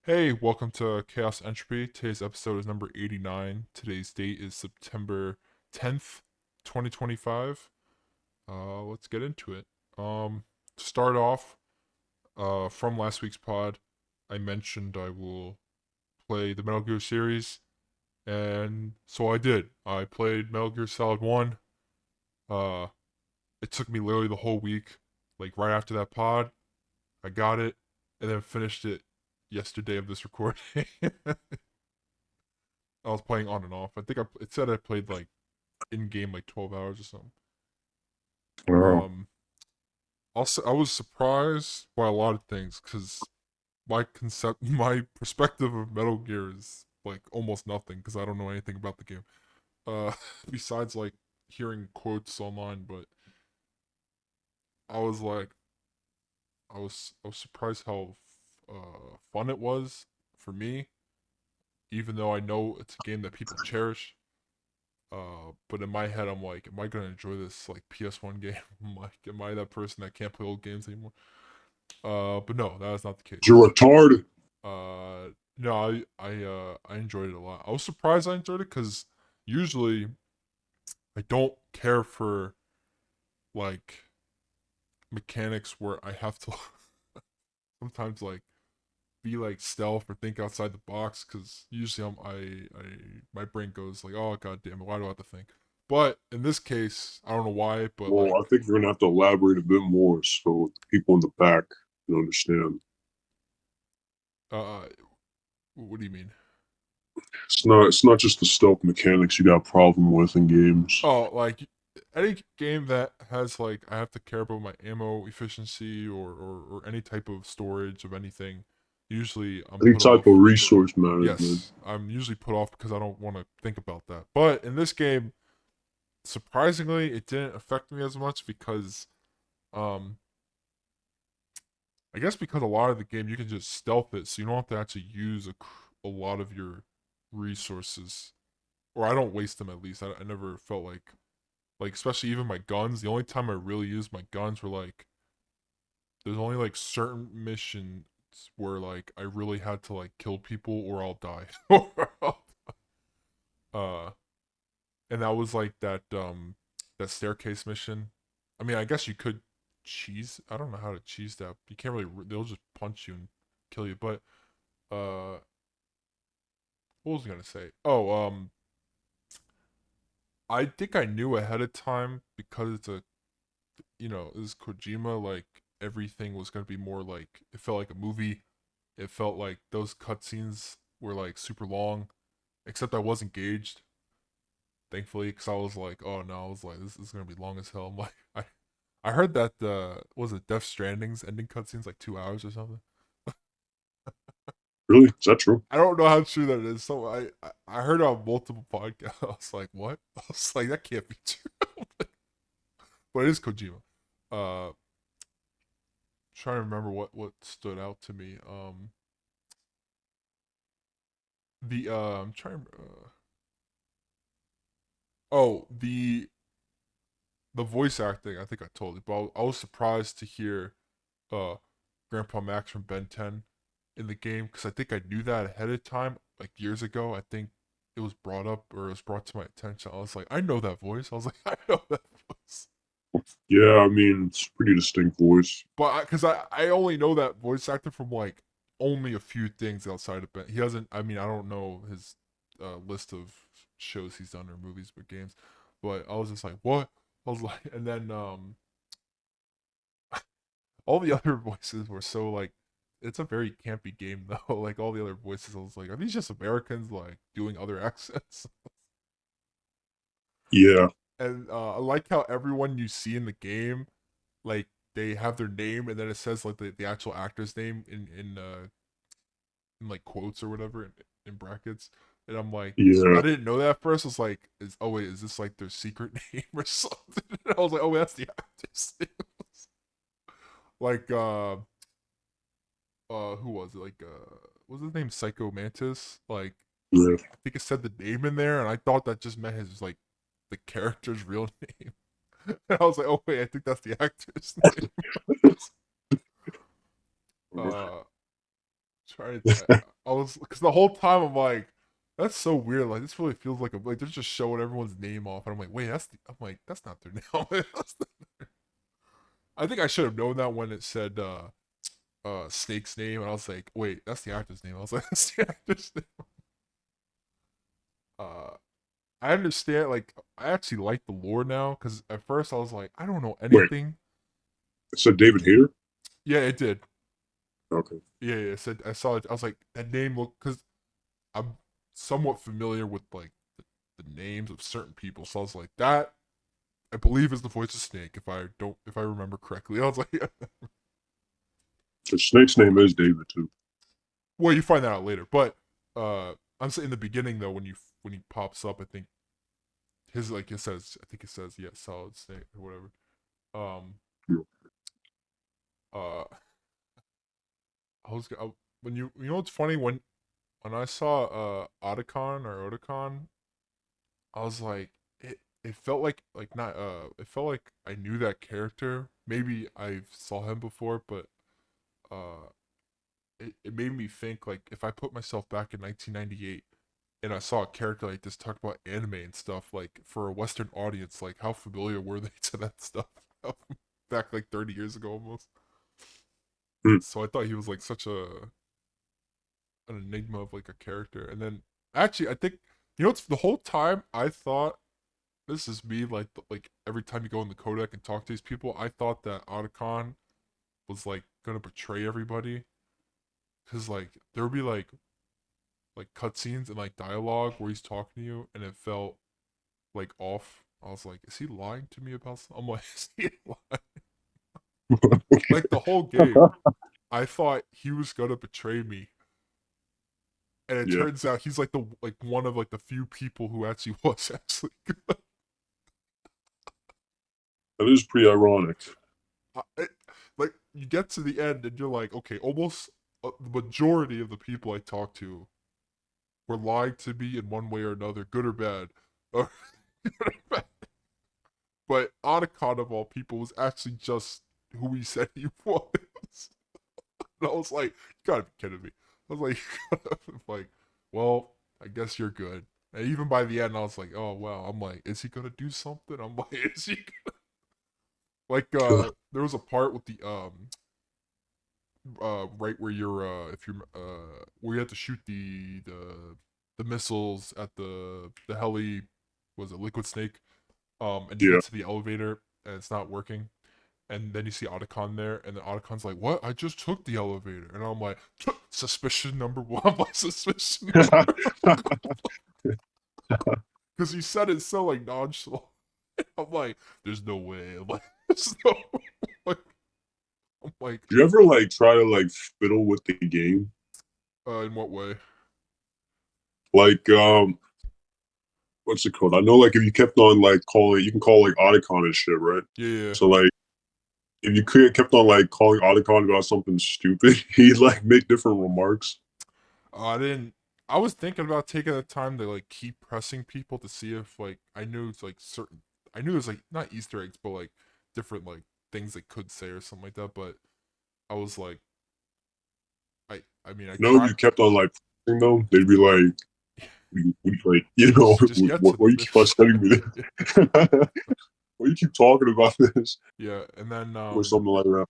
Hey, welcome to Chaos Entropy. Today's episode is number 89. Today's date is September 10th, 2025. Let's get into it. To start off, from last week's pod, I mentioned I will play the Metal Gear series, and so I did. I played Metal Gear Solid 1. Uh, it took me literally the whole week. Like, right after that pod, I got it, and then finished it yesterday of this recording. I was playing on and off. I think it said I played like in game like 12 hours or something. Wow. Um, also I was surprised by a lot of things because my perspective of Metal Gear is like almost nothing because I don't know anything about the game. Uh, besides like hearing quotes online, but I was like, I was surprised how fun it was for me, even though I know it's a game that people cherish. But in my head, I'm like, am I gonna enjoy this like PS1 game? I'm like, am I that person that can't play old games anymore? But no, that is not the case. You're retarded. Uh, no, I enjoyed it a lot. I was surprised I enjoyed it because usually I don't care for like mechanics where I have to sometimes like be like stealth or think outside the box because usually I my brain goes like, oh god damn it, why do I have to think? But in this case, I don't know why, but Well, like I think you're gonna have to elaborate a bit more so the people in the back can understand. uh what do you mean? It's not just the stealth mechanics you got a problem with in games. Oh, like any game that has like I have to care about my ammo efficiency or any type of storage of anything, usually I'm Any put type of off. resource management. Yes, I'm usually put off because I don't want to think about that. But in this game, surprisingly, it didn't affect me as much because um I guess because a lot of the game you can just stealth it, so you don't have to actually use a lot of your resources, or I don't waste them at least. I never felt like especially even my guns. The only time I really used my guns were like there's only like certain missions where like I really had to like kill people or I'll die. uh, and that was like that staircase mission. I mean, I guess you could cheese. I don't know how to cheese that. You can't really. They'll just punch you and kill you. But what was I gonna say? Oh, I think I knew ahead of time because it's a this is Kojima. Like everything was gonna be more like it felt like a movie. It felt like those cutscenes were like super long, except I was engaged, thankfully, because I was like, oh no, I was like, this is gonna be long as hell. I'm like, I heard that was it Death Stranding's ending cutscenes like 2 hours or something. Really? Is that true? I don't know how true that is. So I heard on multiple podcasts. I was like, what? I was like, that can't be true. But it is Kojima. Trying to remember what stood out to me. The I'm trying. Oh, the voice acting. I think I told you, but I was surprised to hear uh Grandpa Max from Ben 10 in the game because I think I knew that ahead of time, like years ago. I think it was brought up or it was brought to my attention. I was like, I know that voice. I was like, I know that voice. Yeah, I mean it's a pretty distinct voice. But because I only know that voice actor from like only a few things outside of Ben. He doesn't. I mean, I don't know his list of shows he's done or movies, but games. But I was just like, what? I was like, and then all the other voices were so like, it's a very campy game though. Like all the other voices, I was like, are these just Americans like doing other accents? Yeah. And I like how everyone you see in the game, like they have their name and then it says like the actual actor's name in like quotes or whatever in brackets. And I'm like, I Yeah. didn't know that at first. I was like, oh wait, is this like their secret name or something? And I was like, oh, that's the actor's name. Like who was it? Like what was his name? Psycho Mantis. Like Yeah. I think it said the name in there, and I thought that just meant his like the character's real name. And I was like, oh wait, I think that's the actor's name. uh trying. I was because the whole time I'm like, that's so weird. Like this really feels like like they're just showing everyone's name off, and I'm like, wait, I'm like, that's not their name. I think I should have known that when it said Snake's name, and I was like, wait, that's the actor's name. I was like, that's the actor's name. Uh, I understand. Like, I actually like the lore now because at first I was like, I don't know Wait, anything. it said David Hayter? Yeah, it did. Okay. Yeah, yeah. It said I saw it. I was like, that name look because I'm somewhat familiar with like the names of certain people. So I was like, that I believe is the voice of Snake. If I remember correctly, I was like, yeah. The snake's name is David, too. Well, you find that out later. But I'm saying in the beginning though, when he pops up, I think his like it says, I think it says, yeah, Solid Snake or whatever. Um, Yeah. uh, I was when you know what's funny when I saw Otacon or Otakon, I was like it felt like not it felt like I knew that character. Maybe I saw him before, but uh it made me think like if I put myself back in 1998 and I saw a character like this talk about anime and stuff like for a Western audience, like how familiar were they to that stuff back like 30 years ago almost? Hmm. So I thought he was like such an enigma of like a character. And then actually, I think it's the whole time I thought this is me like every time you go in the codec and talk to these people, I thought that Otacon was like gonna betray everybody because like there would be like cutscenes and like dialogue where he's talking to you, and it felt like off. I was like, is he lying to me about something? I'm like, is he lying? Like the whole game, I thought he was gonna betray me, and it Yeah, turns out he's like the like one of like the few people who actually was actually good. that is pretty ironic. Like you get to the end and you're like, okay, almost the majority of the people I talked to were lying to me in one way or another, good or bad. Or but Otacon of all people was actually just who he said he was. And I was like, you gotta be kidding me. I was like, well, I guess you're good. And even by the end, I was like, oh wow. I'm like, is he gonna do something? I'm like, is he like there was a part with the right where you're if you're where you have to shoot the missiles at the heli, was it Liquid Snake, and you Yeah. get to the elevator and it's not working, and then you see Otacon there, and then Otacon's like, what, I just took the elevator, and I'm like, suspicion number one. I'm like, suspicion number, because he said it so like nonchalant. I'm like, there's no way. I'm like, there's no like, I'm like, Do you ever like try to like fiddle with the game? in what way? Like, what's it called? I know, like, if you kept on like calling, you can call like Otacon and shit, right? Yeah, yeah. So like, if you could kept on like calling Otacon about something stupid, he'd like make different remarks. I didn't. I was thinking about taking the time to like keep pressing people to see if like I knew it's like certain. I knew it was like not Easter eggs, but like different like things they could say or something like that. But I was like, I mean, I You know, if tried. you kept on like pressing them, they'd be like, like, you know, Just get to why the you keep on mission. sending me this? Why you keep talking about this Yeah, and then or something like that?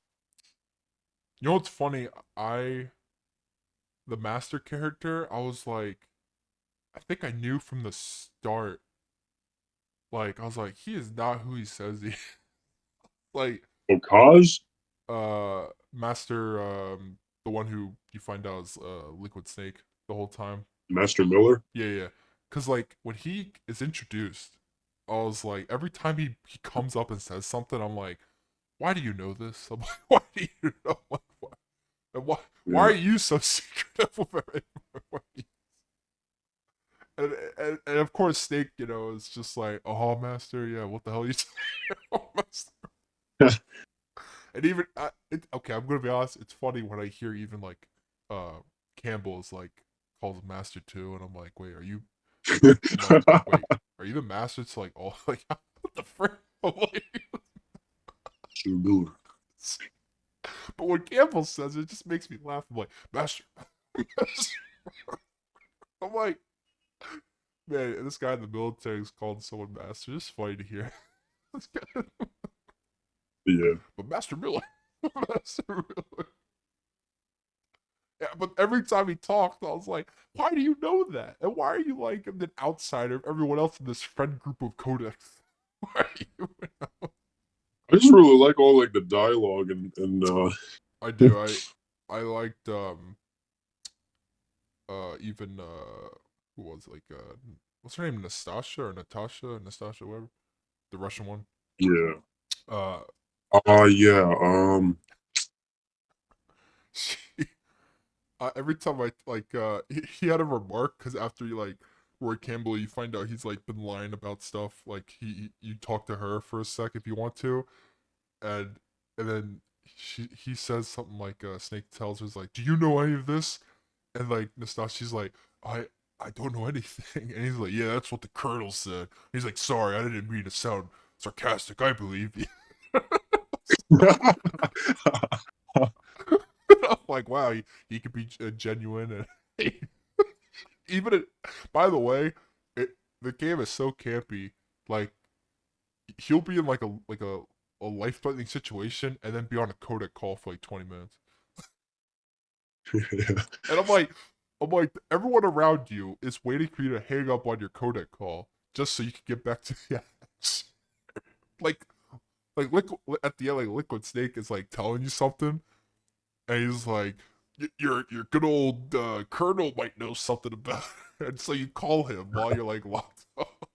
you know what's funny? I the master character. I was like, I think I knew from the start. Like I was like, he is not who he says he. Is. Like Oh, cause Master, the one who you find out is Liquid Snake the whole time. Master Miller. Yeah, yeah. Cause like when he is introduced, I was like, every time he comes up and says something, I'm like, why do you know this? I'm like, why do you know? Why? And why Yeah. are you so secretive of everything? And of course Snake, is just like, oh master, yeah, what the hell are you saying? Oh, master. And even okay, I'm gonna be honest. It's funny when I hear even like uh Campbell's like calls him master too, and I'm like, wait, are you? I'm like, wait, are you the master? It's like, oh, like what the frick? I'm like, Master Miller. but when Campbell says it, it just makes me laugh. I'm like, master. I'm like, man, this guy in the military is calling someone master. It's funny to hear. Yeah. But Master Miller, Master Miller. Yeah, but every time he talked, I was like, why do you know that? And why are you like an outsider of everyone else in this friend group of codex? Why are you? I just really like all like the dialogue and I do. I liked even who was it? Like what's her name? Nastasha or Natasha? Nastasha, whatever. The Russian one. yeah. Uh Yeah. she every time I like he had a remark because after you like Roy Campbell, you find out he's like been lying about stuff. Like you talk to her for a sec if you want to, and then he says something like Snake tells her like, "Do you know any of this?" And like Nastashi's like, I don't know anything," and he's like, "Yeah, that's what the Colonel said." He's like, "Sorry, I didn't mean to sound sarcastic. I believe you." I'm like, wow, he could be genuine and even it, by the way, the game is so campy. Like he'll be in like a life threatening situation and then be on a codec call for like 20 minutes. And I'm like, everyone around you is waiting for you to hang up on your codec call just so you can get back to the action. like like liquid, at the end, like Liquid Snake is like telling you something, and he's like, your good old Colonel might know something about it. And so you call him while you're like locked up.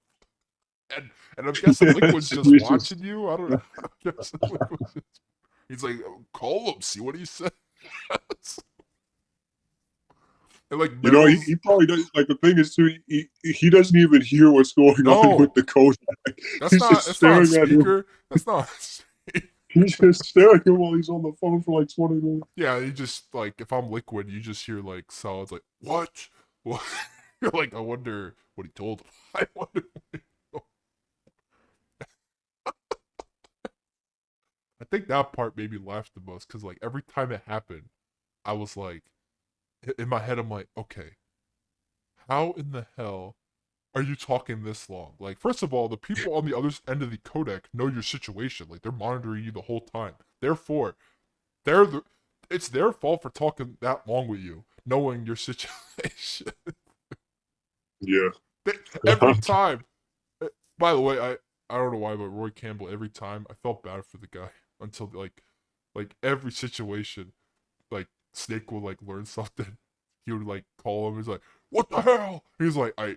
And I'm guessing Liquid's just Jesus. watching you. I don't know. I'm guessing Liquid's just, he's like, call him, see what he says. And like You know, Meryl's he probably does. Like the thing is too, he doesn't even hear what's going on with no, the coach. He's just that's not a staring at him. speaker. That's not. He's just staring at him while he's on the phone for like 20 minutes. Yeah, you just like if I'm Liquid, you just hear like solids like what? What? You're like, I wonder what he told him. I wonder. I think that part made me laugh the most because like every time it happened, I was like, in my head, I'm like, okay, how in the hell are you talking this long? Like, first of all, the people on the other end of the codec know your situation. Like, they're monitoring you the whole time. Therefore, they're the, it's their fault for talking that long with you, knowing your situation. Yeah. Every time. By the way, I don't know why, but Roy Campbell, every time I felt bad for the guy until like every situation, like Snake would like learn something. He would like call him. He's like, "What the hell?" He's like, I,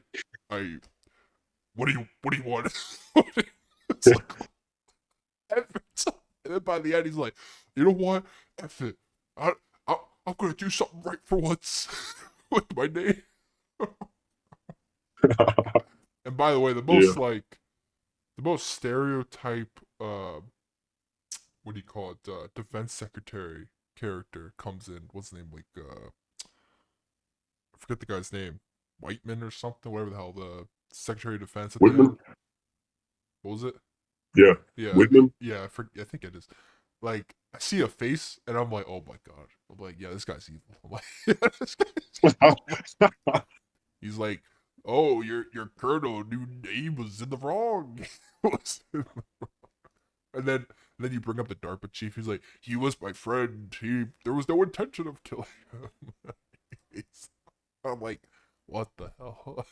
what do you want?" It's like every time. And then by the end, he's like, "You know what? F it. I, I I'm gonna do something right for once with my name." And by the way, Yeah. the most stereotype what do you call it? Defense secretary character comes in. What's his name? Like I forget the guy's name. Whiteman or something. Whatever the hell the Secretary of Defense at the Whitman. end. What was it? Yeah. Yeah, Whitman. yeah. I think it is. Like I see a face and I'm like, oh my god. I'm like, yeah, this guy's evil. I'm like, yeah, this guy's evil. He's like, oh, your colonel knew he was in the wrong. And then you bring up the DARPA chief. He's like, he was my friend. There was no intention of killing him. I'm like, what the hell?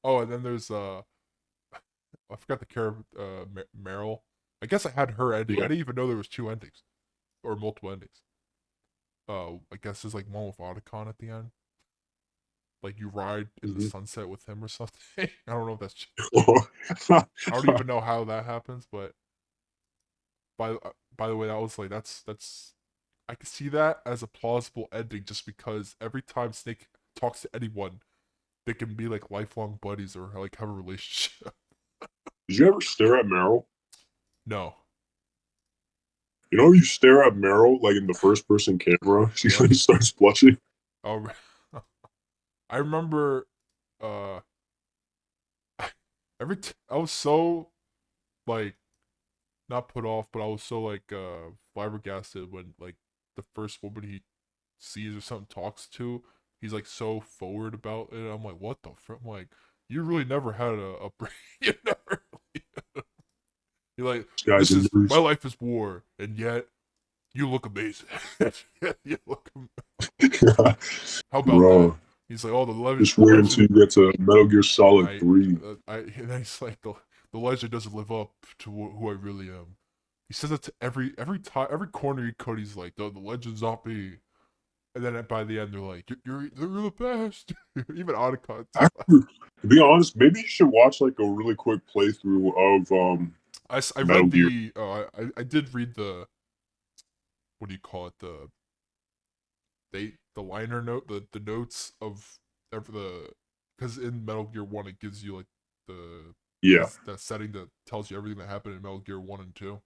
Oh, and then there's I forgot the character Meryl. I guess I had her ending. I Yeah. didn't even know there was two endings or multiple endings. I guess there's like one with Otacon at the end. Like you ride in the Hmm. sunset with him or something. I don't know if that's. Yeah. I don't even know how that happens, but by the way, that was like that's I can see that as a plausible ending just because every time Snake talks to anyone, they can be like lifelong buddies or like have a relationship. Did you ever stare at Meryl? No. You know, you stare at Meryl like in the first person camera. She Yep. starts blushing. Oh, I remember uh I was so like not put off, but I was so like flabbergasted when like the first woman he sees or something talks to he's like so forward about it. I'm like, what the frick? I'm like, you really never had a break. You never. You're like, This guy's this a is my nurse. life is war, and yet you look amazing. You look. How about that? Bro, He's like, oh, just the wait until legend. you get to Metal Gear Solid I, 3. and then he's like, the legend doesn't live up to who I really am. He says it to every time, every corner he cut. He's like, the legend's not me. And then by the end, they're like, you're the best. Even Otacon. Actually, to be honest, maybe you should watch like a really quick playthrough of I Metal read Gear. the I did read the, what do you call it, the liner note, the notes of the, because in Metal Gear 1 it gives you like the Yeah. that setting that tells you everything that happened in Metal Gear 1 and 2.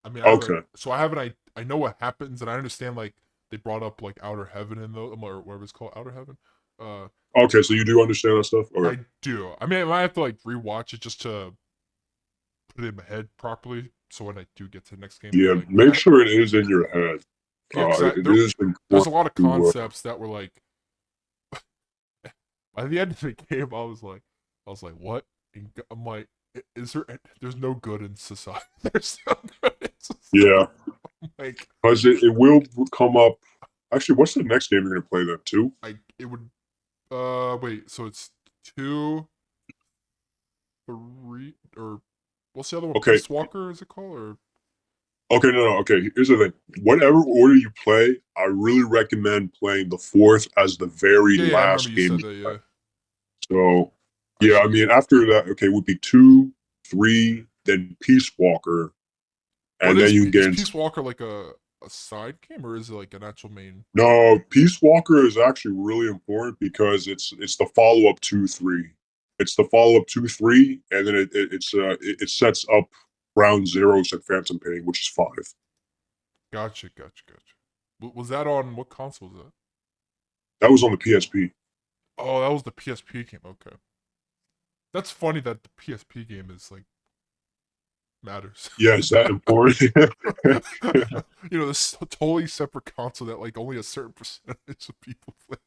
I mean, Okay. I have an I know what happens, and I understand like they brought up like Outer Heaven in those, or whatever it's called, Outer Heaven. Uh, Okay, so you do understand that stuff? Okay. I do. I mean, I might have to like rewatch it just to put it in my head properly, so when I do get to the next game, be Yeah, like, make sure it is in your head. yeah, because It is there's important a lot of to concepts that were like, by the end of the game, I was like, what? And I'm like, is there? There's no good in society. There's no good in society. yeah, I'm like, because it will come up. Actually, what's the next game you're gonna play then? Two? it would. Wait. So it's two, three, or what's the other one? Okay, Peace Walker is it called? Or okay, no, no. Okay, here's the thing. Whatever order you play, I really recommend playing the fourth as the very yeah, yeah. I remember last you game said you that. play. Yeah, So, I yeah, should. I mean, after that, okay, would be two, three, then Peace Walker, What and then you can get is into. Peace Walker like a side game, or is it like an actual main? No, Peace Walker is actually really important because it's the follow up to three. It's the follow up to three, and then it sets up Ground Zero at Phantom Pain, which is five. Gotcha, gotcha, gotcha. Was that on what console was that? That was on the PSP. Oh, that was the PSP game. Okay, that's funny that the PSP game is like matters. Yeah, is that important? You know, this totally separate console that like only a certain percentage of people play.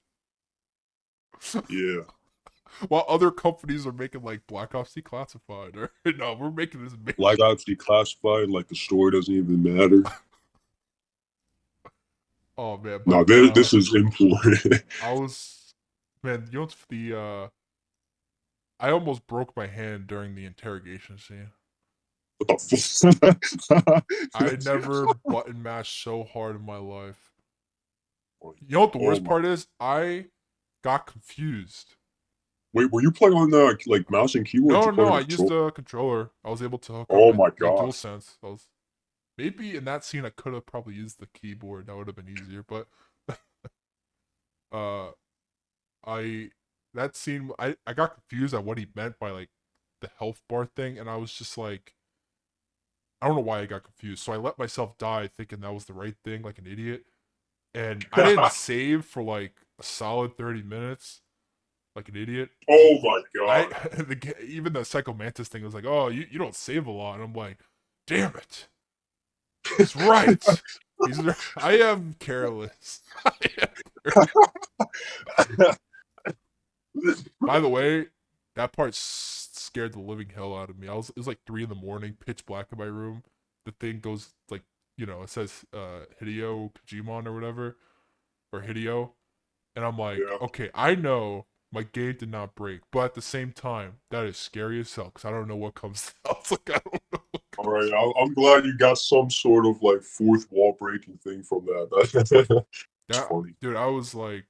Yeah, While other companies are making like Black Ops Declassified, or no, we're making this main. Black Ops Declassified, like the story doesn't even matter. Oh man, No, but this is important. I was, man, you know what's the I almost broke my hand during the interrogation scene. What the I fuck? never button mashed so hard in my life. You know what the Oh worst my! part is? I got confused. Wait, were you playing on the like mouse and keyboard? Or did No, you play no, on I a used controller? the controller. I was able to hook up Oh my my god! dual sense. I was, maybe in that scene I could have probably used the keyboard. That would have been easier. But uh, I that scene I got confused at what he meant by like the health bar thing, and I was just like, I don't know why I got confused. So I let myself die thinking that was the right thing, like an idiot. And I didn't save for like a solid 30 minutes, like an idiot. Oh my I god. even the Psycho Mantis thing was like, oh, you don't save a lot, and I'm like, damn it, he's right. He's I am careless. I am careless. By the way, that part scared the living hell out of me. It was like 3 in the morning, pitch black in my room. The thing goes like, it says Hideo Kojima or whatever, or Hideo, and I'm like, Yeah. okay, I know my game did not break, but at the same time, that is scary as hell because I don't know what comes. I was like, I don't know what All comes. right. I'm glad you got some sort of like fourth wall breaking thing from that. It's That funny. dude, I was like,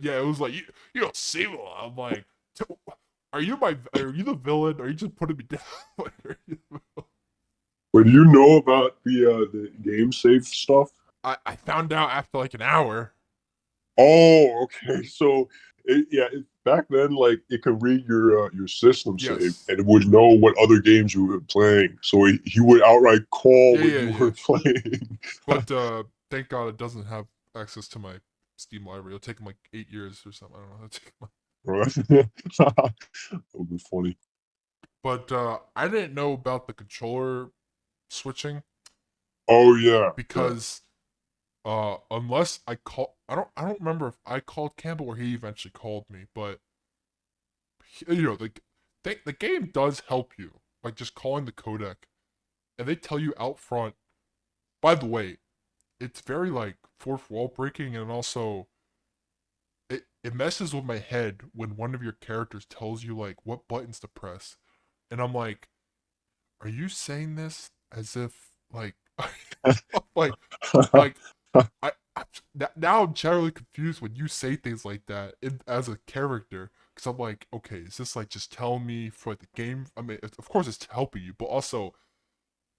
yeah, it was like you don't see me. I'm like, Are you the villain? Or are you just putting me down? But do you know about the game save stuff? I found out after like an hour. Oh, okay. So back then, like it could read your system save Yes. and it would know what other games you were playing. So he would outright call Yeah, what yeah, you yeah. were playing. But thank God it doesn't have access to my Steam library. It'll take him like 8 years or something. I don't know. Right? That would be funny. But I didn't know about the controller switching Oh yeah, yeah. because Unless I don't remember if I called Campbell or he eventually called me, but the game does help you by just calling the codec, and they tell you out front. By the way, it's very like fourth wall breaking, and also it messes with my head when one of your characters tells you like what buttons to press, and I'm like, are you saying this as if like like like I now I'm generally confused when you say things like that as a character, because I'm like, okay, is this like just telling me for the game? I mean, of course it's helping you, but also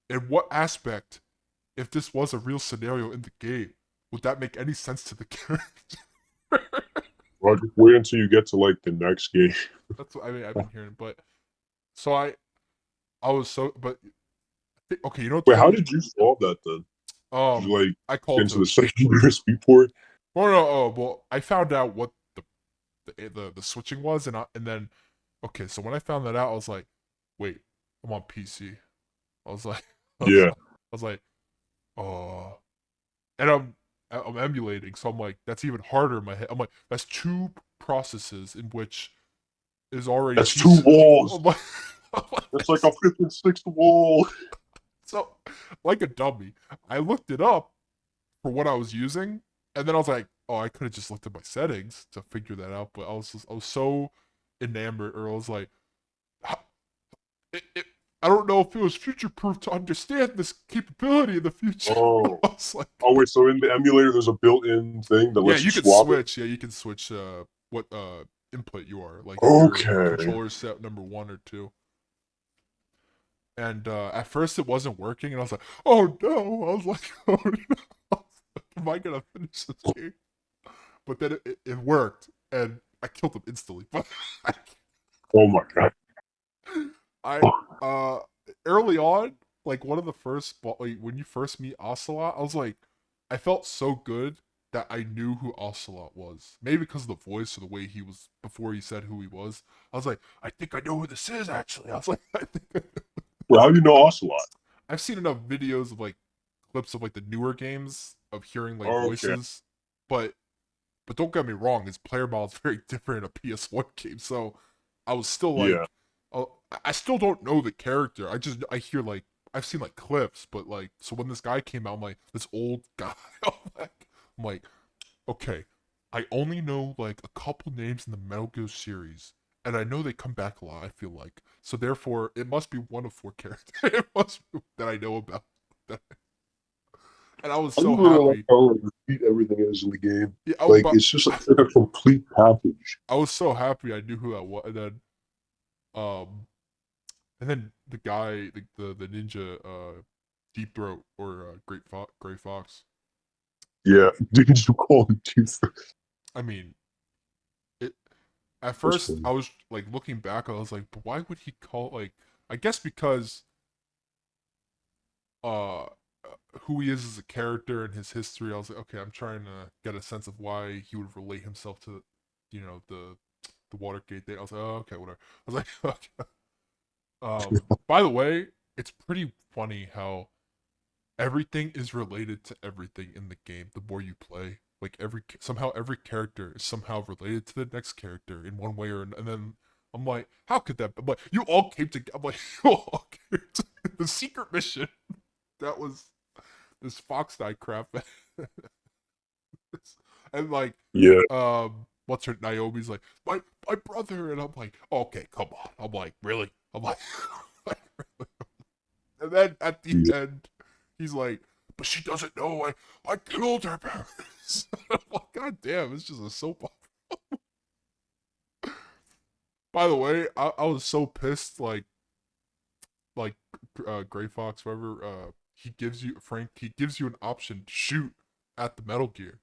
in what aspect, if this was a real scenario in the game, would that make any sense to the character? Well, just wait until you get to like the next game. That's what I mean. I've been hearing, but so I was so, but okay, you know what's Wait, how funny? did you solve that then? Did you like I get called into the him. second USB port? Oh no, oh well, I found out what the switching was, and then okay, so when I found that out, I was like, wait, I'm on PC. I was like, Yeah, I was like, oh, and I'm emulating, so I'm like, that's even harder in my head. I'm like, that's two processes in which is already that's two PC. walls. I'm like, I'm like, That's like a fifth and sixth wall. so like a dummy. I looked it up for what I was using, and then I was like, oh, I could have just looked at my settings to figure that out, but I was so enamored, or I was like, it I don't know if it was future proof to understand this capability in the future. Oh, I was like, oh wait. So in the emulator, there's a built-in thing that yeah, lets you you can swap it. switch. Yeah, you can switch what input you are, like if your Okay. controller set number one or two. And at first it wasn't working, and I was like, oh no! I was like, oh no! Am I gonna finish this game? But then it worked, and I killed him instantly. But Oh my god. I uh early on, like one of the first like, when you first meet Ocelot, I was like, I felt so good that I knew who Ocelot was. Maybe because of the voice or the way he was before he said who he was. I was like, I think I know who this is actually. I was like, I think I know. Well, how do you know Ocelot? I've seen enough videos of like clips of like the newer games of hearing like Okay. voices, but don't get me wrong, his player model is very different in a PS1 game. So I was still Yeah. like, I still don't know the character. I hear like I've seen like clips, but like so when this guy came out, I'm like this old guy. I'm like, okay, I only know like a couple names in the Metal Gear series, and I know they come back a lot. I feel like so therefore it must be one of four characters. It must be that I know about. And I was I so just really like happy. how like, repeat everything is in the game. Yeah, oh, Like but it's just like a complete package. I was so happy I knew who that was, um, and then the guy, the ninja, Deep Throat or Gray Fox. Yeah. Did you call it tooth? I mean, it. At That's first, funny. I was like looking back, I was like, but why would he call like? I guess because uh, who he is as a character and his history. I was like, okay, I'm trying to get a sense of why he would relate himself to, the Watergate thing. I was like, oh, okay, whatever. I was like, okay. By the way, it's pretty funny how everything is related to everything in the game the more you play. Like somehow every character is somehow related to the next character in one way or and then I'm like, how could that be? I'm like, you all came together. I'm like, you all came to the secret mission. That was this Fox Night crap. And like, Yeah. what's her Naomi's like, my brother, and I'm like, okay, come on. I'm like, really? I'm like, and then at the Yeah. end, he's like, but she doesn't know I killed her parents. I'm like, God damn, it's just a soap opera. By the way, I was so pissed, like Gray Fox, whatever, he gives you an option to shoot at the Metal Gear.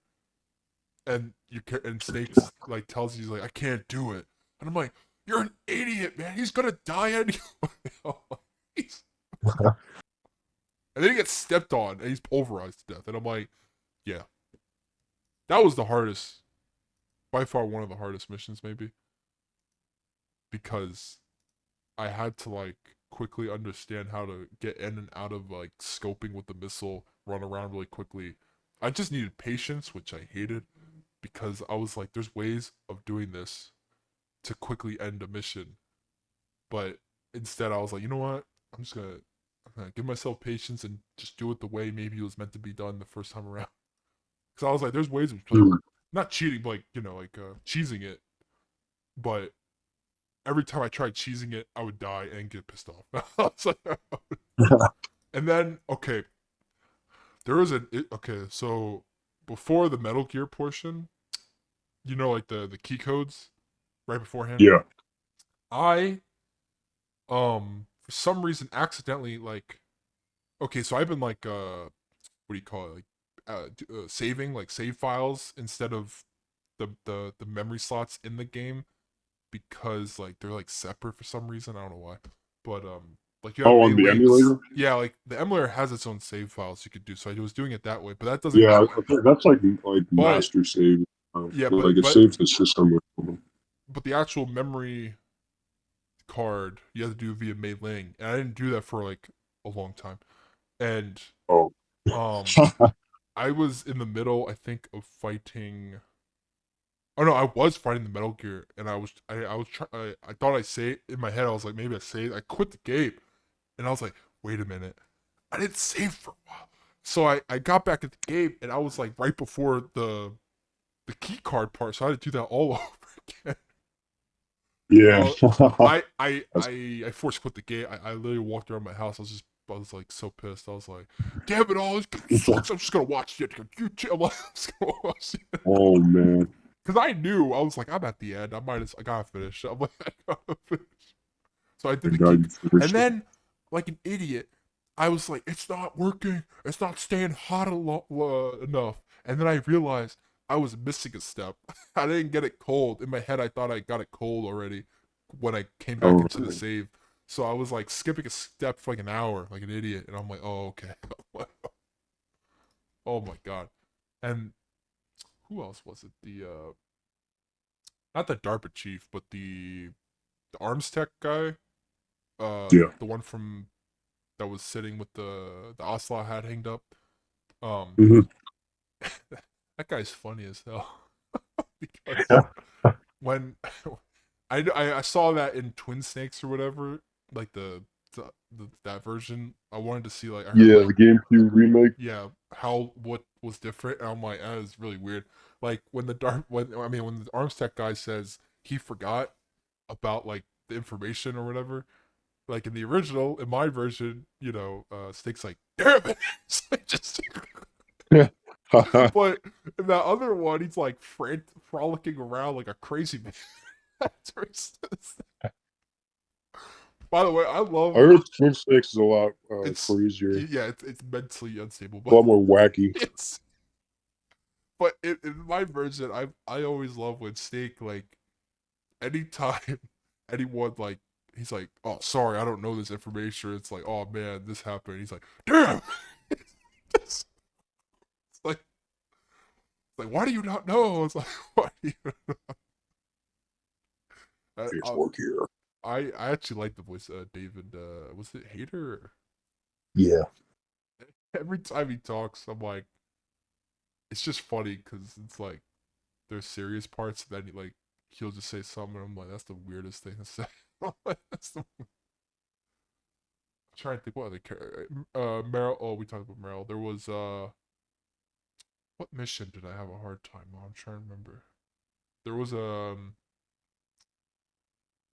And and Snakes like tells you he's like, I can't do it. And I'm like, you're an idiot, man. He's gonna die anyway. He's- and then he gets stepped on and he's pulverized to death. And I'm like, yeah, that was the hardest, by far one of the hardest missions, maybe, because I had to like quickly understand how to get in and out of like scoping with the missile, run around really quickly, I just needed patience, which I hated because I was like, there's ways of doing this to quickly end a mission, but instead I was like, you know what? I'm gonna give myself patience and just do it the way maybe it was meant to be done the first time around. Because I was like, there's ways of like Hmm. not cheating, but like cheesing it. But every time I tried cheesing it, I would die and get pissed off. I was like, and then okay, there was okay. So before the Metal Gear portion, like the key codes right beforehand, Yeah. I for some reason accidentally like okay, so I've been like what do you call it, like saving like save files instead of the memory slots in the game because like they're like separate for some reason. I don't know why, but like you have Oh, on the Melee's. emulator. Yeah, like the emulator has its own save files you could do. So I was doing it that way, but that doesn't Yeah, really. I think that's like But master save. yeah, Like but it but saves the system or something. but the actual memory card you have to do via Mei and I didn't do that for like a long time. And Oh. um, I was in the middle, I think, of fighting. Oh no, I was fighting the Metal Gear, and I was trying. I thought I saved in my head. I was like, maybe I saved. I quit the game, and I was like, wait a minute, I didn't save for a while. So I got back at the game, and I was like right before the key card part, so I had to do that all over again. Yeah. Uh, I I That's I forced quit the game. I literally walked around my house. I was like so pissed. I was like, damn it all, this game sucks. I'm just gonna watch it. YouTube. I'm like, I'm just gonna watch it. oh man. Because I knew I was like, I'm at the end. I gotta finish. I'm like, I gotta finish. So I did Thank the God kick, you and finished it. then like an idiot, I was like, it's not working. It's not staying hot enough. And then I realized I was missing a step. I didn't get it cold. In my head, I thought I got it cold already when I came back Oh into the man. save. So I was like skipping a step for like an hour, like an idiot. And I'm like, oh okay. Oh my god. And who else was it? The not the DARPA chief, but the arms tech guy, Yeah. the one from that was sitting with the ocelot hat hanged up. Um, Hmm. that guy's funny as hell because when I saw that in Twin Snakes or whatever, like that version, I wanted to see like I heard Yeah, like the GameCube remake. yeah how what was different, and I'm like that is really weird. Like when the dark when I mean when the arms tech guy says he forgot about like the information or whatever, like in the original, in my version, Snake's like, damn it. It's like just but in that other one, he's like frolicking around like a crazy man. By the way, I I love heard Twin Snakes is a lot it's crazier, yeah, it's mentally unstable, a but lot more wacky. it's but in my version, I always love when Snake like anytime anyone like he's like, oh sorry, I don't know this information. It's like, oh man, this happened. He's like, damn. It's like why do you not know? It's like why do you? It's I, work here. I actually like the voice of David. Was it Hater? Yeah. Every time he talks, I'm like, it's just funny because it's like there's serious parts, and then he'll just say something. And I'm like, that's the weirdest thing to say. I'm trying to think what other character. Meryl. Oh, we talked about Meryl. There was what mission did I have a hard time on? I'm trying to remember. There was oh,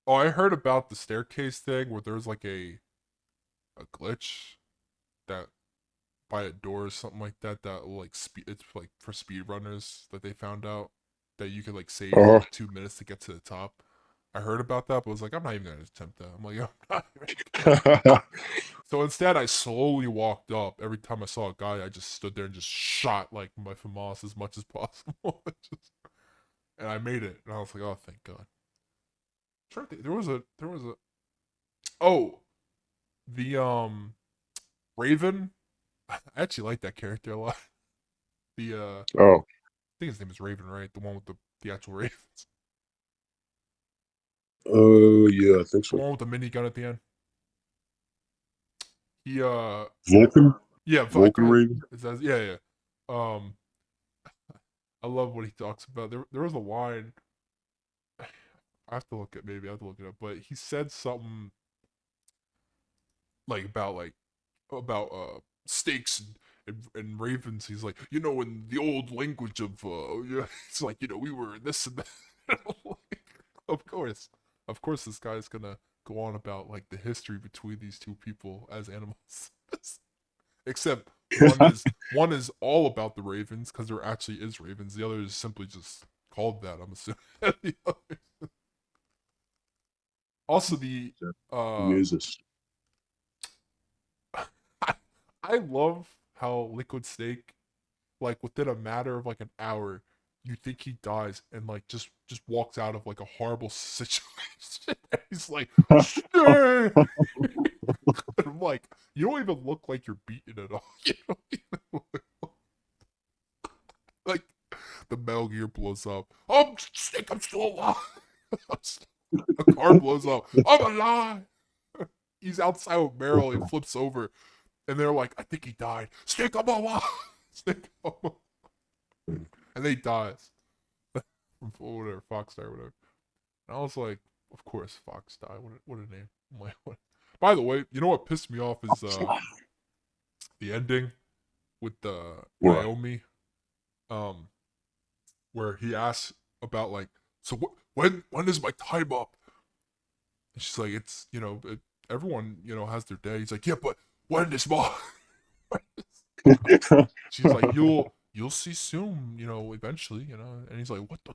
I heard about the staircase thing where there's like a glitch that by a door or something like that that will like speed. It's like for speedrunners that they found out that you could like save for Uh like 2 minutes to get to the top. I heard about that, but I was like, I'm not even gonna attempt that. I'm like, I'm not even huh. so instead, I slowly walked up. Every time I saw a guy, I just stood there and just shot like my FAMAS as much as possible. And I made it. And I was like, oh, thank God. Trying to think, there was a oh the Raven. I actually like that character a lot. The I oh. think his name is Raven, right? The one with the actual ravens. Yeah, I think The so. one with the minigun at the end. He Vulcan. yeah, I Vulcan call Raven. it, yeah, yeah. Um, I love what he talks about. There was a line. I have to look at maybe I have to look it up, but he said something like about steaks and ravens. He's like, in the old language of yeah, it's like we were this and that. Like, of course, this guy's gonna go on about like the history between these two people as animals. Except one is all about the ravens because there actually is ravens. The other is simply just called that. I'm assuming. Also, the He uh, is this. I love how Liquid Snake, like within a matter of like an hour, you think he dies and like just walks out of like a horrible situation. He's like, stay. I'm like, you don't even look like you're beaten at all. You don't even look like the Metal Gear blows up. I'm Snake. I'm still alive. A car blows up. I'm alive. He's outside with Meryl. He flips over, and they're like, I think he died. Snake, I'm alive. Snake, I'm alive. And then he dies. From whatever, Fox died or whatever. And I was like, of course Fox died. What a name. I'm like, what? By the way, you know what pissed me off is the ending with Right. Naomi, um, where he asks about like, so when is my time up? And she's like, it's everyone has their day. He's like, yeah, but when is mine? She's like, you'll see soon, eventually, And he's like, what the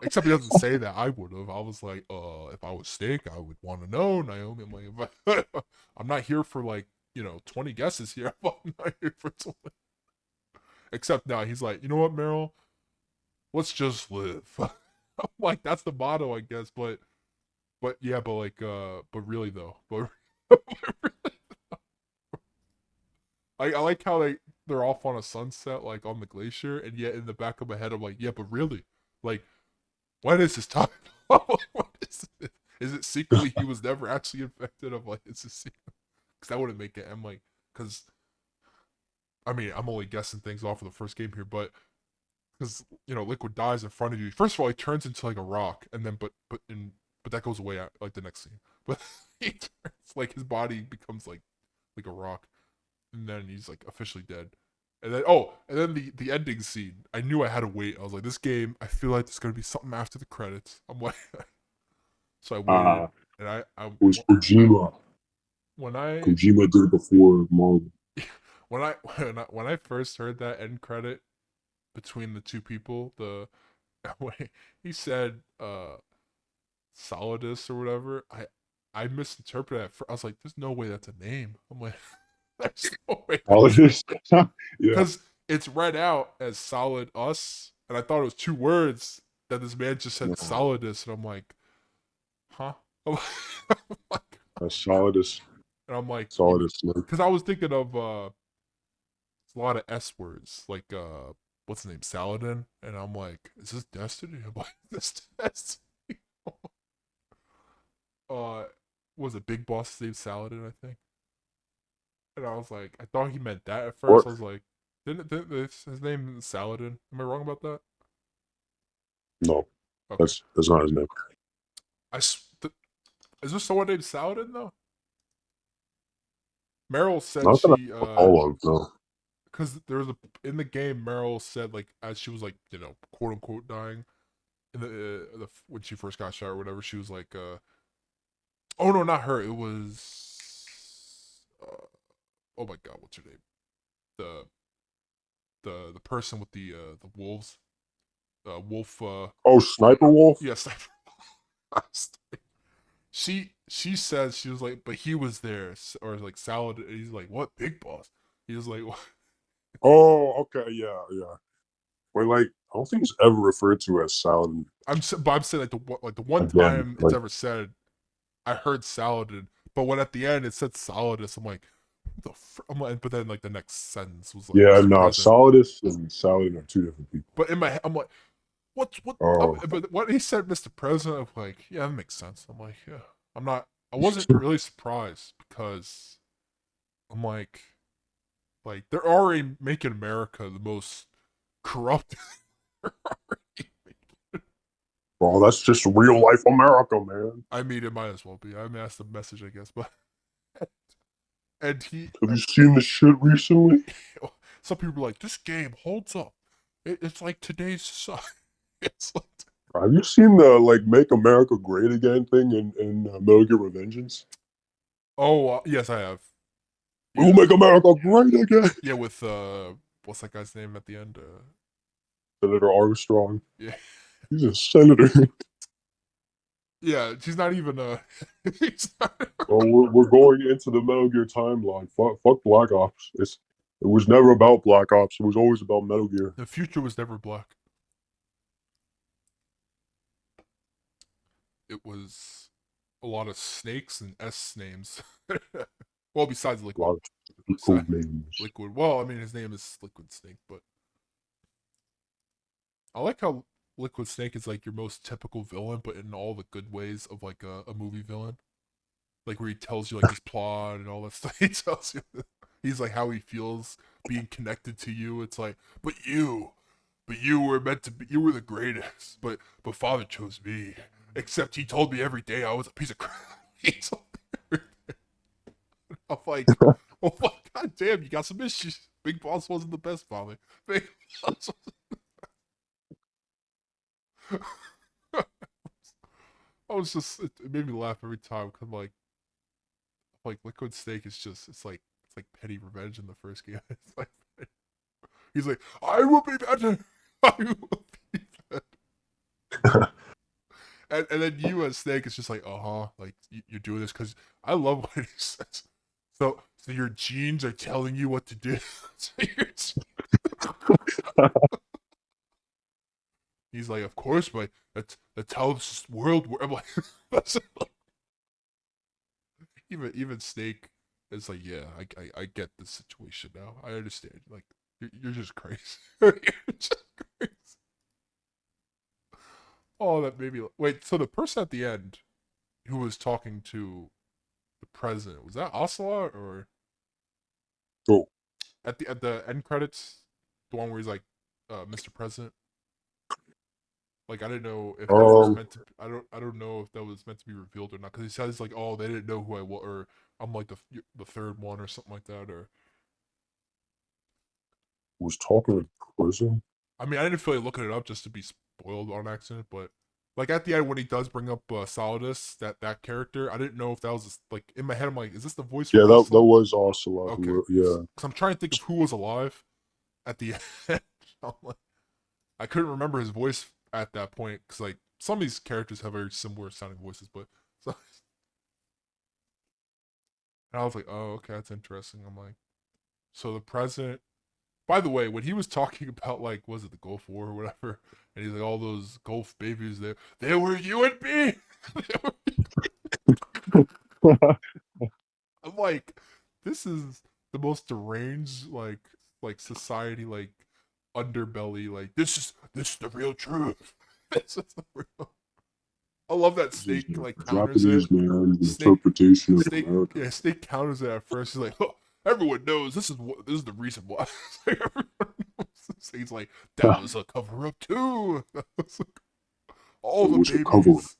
except he doesn't say that. I would have. I was like, if I was Steak, I would want to know, Naomi. I'm like, I'm not here for like, 20 guesses here. I'm not here for 20. Except now he's like, you know what, Meryl? Let's just live. I'm like, that's the motto, I guess. But yeah, but like, but really though, but I like how they're off on a sunset, like on the glacier, and yet in the back of my head, I'm like, yeah, but really, like, when is his time? What is it? Is it secretly he was never actually infected? I'm like, is this because that wouldn't make it. I'm like, because I mean, I'm only guessing things off of the first game here, but because Liquid dies in front of you. First of all, he turns into like a rock, and then but that goes away at like the next scene. But he turns like his body becomes like a rock, and then he's like officially dead. And then the ending scene. I knew I had to wait. I was like, this game. I feel like there's gonna be something after the credits. I'm like, so I waited, uh, and I it was Kojima. when I Kojima did it before Marvel. when I first heard that end credit between the two people, the when he said Solidus or whatever, I misinterpreted that. I was like, there's no way that's a name. I'm like, there's no way All that's of this. Yeah. because it's read out as solid us, and I thought it was two words that this man just said No, solidus, and I'm like, huh? I'm like, as solid as and I'm like, solid as smoke. because I was thinking of a lot of S words, like what's his name, Saladin, and I'm like, is this Destiny? I'm like, this Destiny. uh, was it Big Boss named Saladin? I think, and I was like, I thought he meant that at first. What? I was like, didn't his name is Saladin? Am I wrong about that? No, Okay, that's not his name. I is there someone named Saladin though? Meryl said Not that she I recall of. No. because there was a in the game Meryl said like as she was like quote unquote dying in the when she first got shot or whatever she was like oh no not her it was oh my god what's her name the the person with the wolves wolf Oh, Sniper Wolf. yes she says she was like but he was there or like Salad he's like what Big Boss he was like Oh, okay, yeah, yeah. But like, I don't think it's ever referred to as Saladin but I'm saying like the one again. time it's Like, ever said, I heard Saladin, but when at the end it said Solidus, I'm like, what the I'm like, but then like the next sentence was like yeah, Mr. no, President. Solidus and Saladin are two different people. But in my head, I'm like, what? Oh, But when he said Mr. President, I'm like, yeah, that makes sense. I'm like, yeah, I'm not. I wasn't really surprised because I'm like, Like they're already making America the most corrupt. Bro, that's just real life America, man. I mean, it might as well be. I mean, that's the message, I guess. But and he, Have you seen this shit recently? some people are like, this game holds up. It's like today's society. It's like, Have you seen the like "Make America Great Again" thing in Metal Gear Revengeance? oh yes, I have. We'll Yeah, make America great again. yeah. With what's that guy's name at the end? Senator Armstrong. Yeah, He's a senator. yeah. She's not even he's not, Well, we're going into the Metal Gear timeline. Fuck Black Ops. It was never about Black Ops. It was always about Metal Gear. the future was never black. It was a lot of snakes and S names. Well, besides A Liquid. lot of Besides cool names. Liquid. Well, I mean, his name is Liquid Snake, but I like how Liquid Snake is like your most typical villain, but in all the good ways of like a movie villain. Like where he tells you like his plot and all that stuff. He tells you he's like how he feels being connected to you. It's like, but you were meant to be. You were the greatest. But Father chose me. Except he told me every day I was a piece of crap. He told me I'm like, oh my god damn, you got some issues. Big Boss wasn't the best father. Big Boss I was just it made me laugh every time because like Liquid Snake is just it's like petty revenge in the first game. It's like he's like, I will be better. I will be better. And then you as Snake is just like, like you're doing this because I love what he says. So your genes are telling you what to do. So he's like, of course, but that's how this world works. I'm like, even Snake is like, yeah, I get this situation now. I understand. Like, you're just crazy. You're just crazy. Oh, that made me wait. So the person at the end who was talking to the president was that Ocelot or So, at the end credits, the one where he's like, Mr. President. Like I didn't know if that was um, meant to. I don't know if that was meant to be revealed or not. Because he says like, oh, they didn't know who I was, or I'm like the third one or something like that. Or was talking in prison. I mean, I didn't feel like looking it up just to be spoiled on accident. But like at the end when he does bring up Solidus, that character, I didn't know if that was like in my head. I'm like, is this the voice Yeah, for that Ocelot? was Ocelot. Okay, Yeah, because I'm trying to think of who was alive at the end. I'm like, I couldn't remember his voice at that point because like some of these characters have very similar sounding voices, but so and I was like, oh, okay, that's interesting. I'm like, so the president. By the way, when he was talking about like, was it the Gulf War or whatever, and he's like, all those Gulf babies, they were you and me. I'm like, this is the most deranged like society like underbelly. Like this is the real truth. This is the real. I love that this is Snake the like counters it. Japanese man's Snake, interpretation of Snake, America. yeah, Snake counters it at first. He's like, oh, everyone knows this is the reason why. Like, everyone knows. He's like, that was a cover up too. All It the was a cover. babies,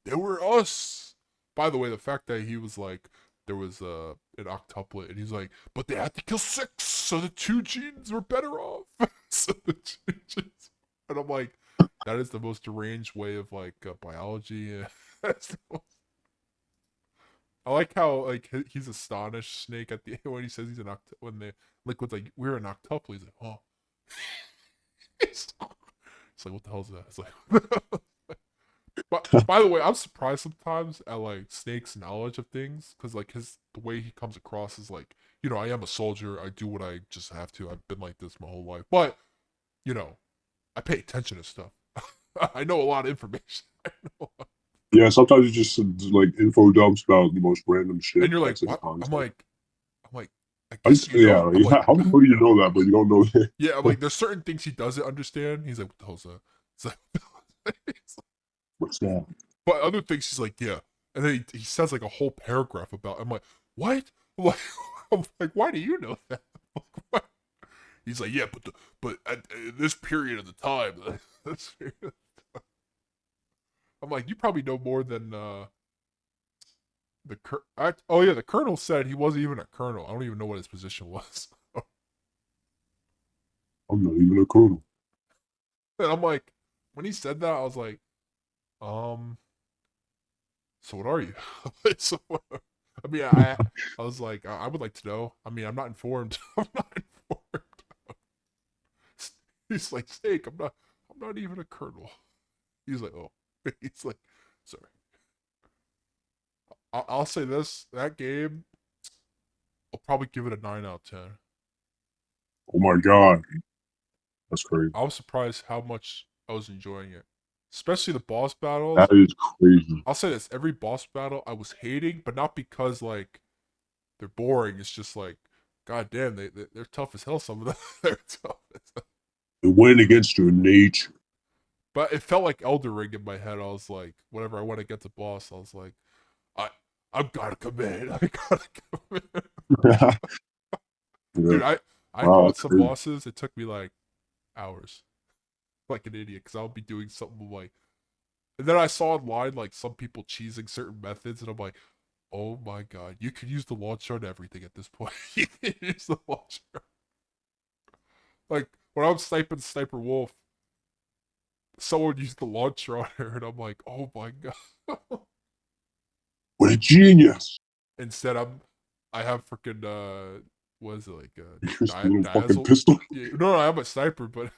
they were us. By the way, the fact that he was like, there was an octuplet, and he's like, but they had to kill six, so the two genes were better off. So the two genes, and I'm like, that is the most deranged way of like biology. That's the most I like how like he's astonished Snake at the when he says he's an when the Liquid's like we're an octuple. He's like oh, it's like what the hell is that? It's like, but by the way, I'm surprised sometimes at like Snake's knowledge of things because like the way he comes across is like I am a soldier. I do what I just have to. I've been like this my whole life, but you know I pay attention to stuff. I know a lot of information. I know. Yeah, sometimes you just like info dumps about the most random And shit you're like that's in what? context. I'm like I guess you Yeah, know. I'm like how the hell do you know that, but you don't know that? yeah, I'm like, there's certain things he doesn't understand. He's like, what the hell's that? It's like, What's that? but other things he's like, yeah. And then he says like a whole paragraph about. I'm like, what? I'm like, I'm like, why do you know that? He's like, yeah, but at this period of the time, I'm like, you probably know more than oh yeah, the colonel said he wasn't even a colonel. I don't even know what his position was. I'm not even a colonel. And I'm like, when he said that, I was like, um, so what are you? So, I mean, I was like, I would like to know. I mean, I'm not informed. I'm not informed. He's like, Snake, I'm not even a colonel. He's like, oh, he's like, sorry. I'll say this: that game, I'll probably give it a 9 out of 10. Oh my god, that's crazy. I was surprised how much I was enjoying it, especially the boss battles. That is crazy. I'll say this: every boss battle I was hating, but not because like they're boring. It's just like, god damn, they're tough as hell. Some of them they're tough. It went against your nature. But it felt like Elder Ring in my head. I was like, whenever I went against a boss, I was like, I I gotta come in. I gotta come in. Yeah. Dude, I Wow, fought that's some crazy. bosses. It took me like hours, like an idiot, because I'll be doing something like. And then I saw online like some people cheesing certain methods, and I'm like, oh my god, you can use the launcher on everything at this point. You can use the launcher. Like when I'm sniping Sniper Wolf, someone used the launcher on her, and I'm like, oh my god. What a genius. Instead, I have freaking what is it like You're stealing fucking diazel? pistol. Yeah, no, I'm a sniper, but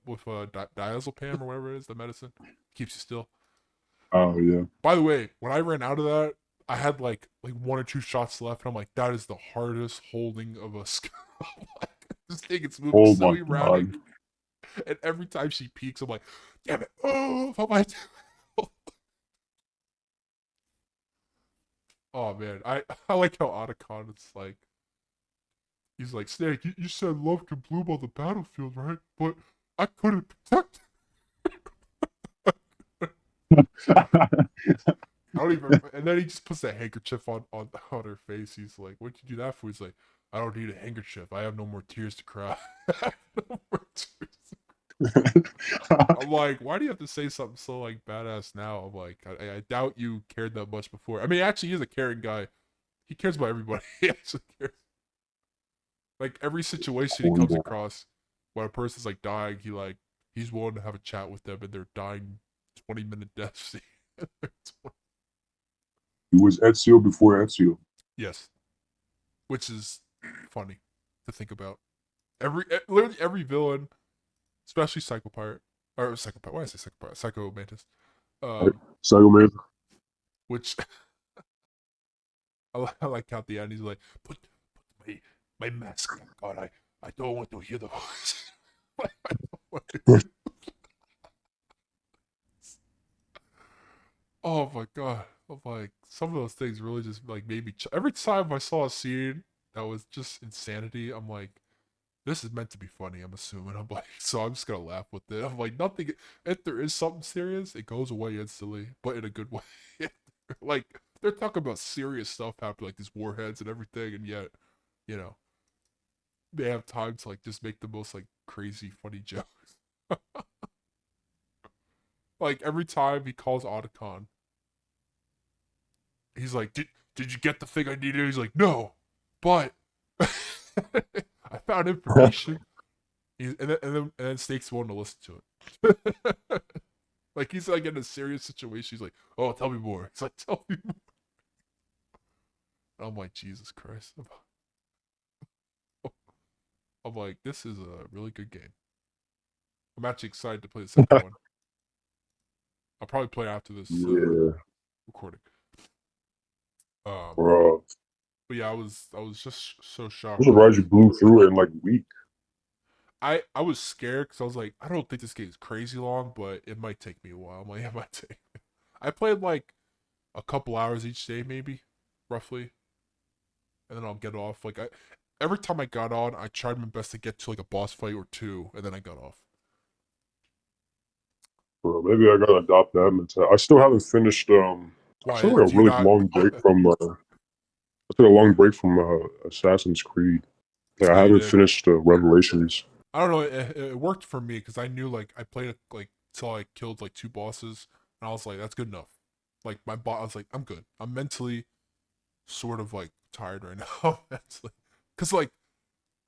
with diazepam or whatever it is, the medicine keeps you still. Oh yeah. By the way, when I ran out of that, I had like 1 or 2 shots left, and I'm like, that is the hardest holding of a skull. Like, this thing is moving Oh so my erratic, god. and every time she peeks, I'm like, damn it! Oh, what am I doing? Oh man, I like how Otacon is like. He's like, Snake, you said love can bloom on the battlefield, right? But I couldn't protect. I don't even. And then he just puts that handkerchief on her face. He's like, "What'd you do that for?" He's like, "I don't need a handkerchief. I have no more tears to cry." No more tears. I'm like, why do you have to say something so like badass now? I'm like, I doubt you cared that much before. I mean, actually, he's a caring guy. He cares about everybody. He actually cares. Like every situation he comes Cornball. across, when a person's like dying, he's willing to have a chat with them, and they're dying 20-minute deaths. He was Ezio before Ezio. Yes, which is funny to think about. Literally every villain, especially Psycho Pirate or Psycho Pirate. Why did I say Psycho Pirate? Psycho Mantis. Right? Um, Psycho Man. which I like how at the end he's like, put my mask back on. I don't want to hear the voice. I don't want to hear. Oh my god! I'm like, some of those things really just like made me. Every time I saw a scene that was just insanity, I'm like, this is meant to be funny. I'm assuming. I'm like, so I'm just gonna laugh with it. I'm like, nothing. If there is something serious, it goes away instantly, but in a good way. Like they're talking about serious stuff happening, like these warheads and everything, and yet, you know, they have time to like just make the most like crazy funny jokes. Like every time he calls Otacon, he's like, did you get the thing I needed? He's like, no, but I found information. And then Snake's willing to listen to it. Like he's like in a serious situation. He's like, "Oh, tell me more." He's like, "Tell me more." I'm like, Jesus Christ. I'm like, this is a really good game. I'm actually excited to play the second one. I'll probably play after this Yeah, recording. Um, bro. but yeah, I was just so I'm shocked that surprised you blew through it in like a week. I was scared because I was like, I don't think this game is crazy long, but it might take me a while. I'm like, it might take. I played like a couple hours each day, maybe, roughly, and then I'll get off. Like every time I got on, I tried my best to get to like a boss fight or two, and then I got off. Bro, maybe I gotta adopt that mentality. I still haven't finished. I Why took like a do you really not? long break from. I took a long break from Assassin's Creed. Like, I Oh, you haven't did. finished Revelations. I don't know. It worked for me because I knew like I played it like till I killed like two bosses, and I was like, that's good enough. Like my bot, I was like, I'm good. I'm mentally sort of like tired right now, mentally, because like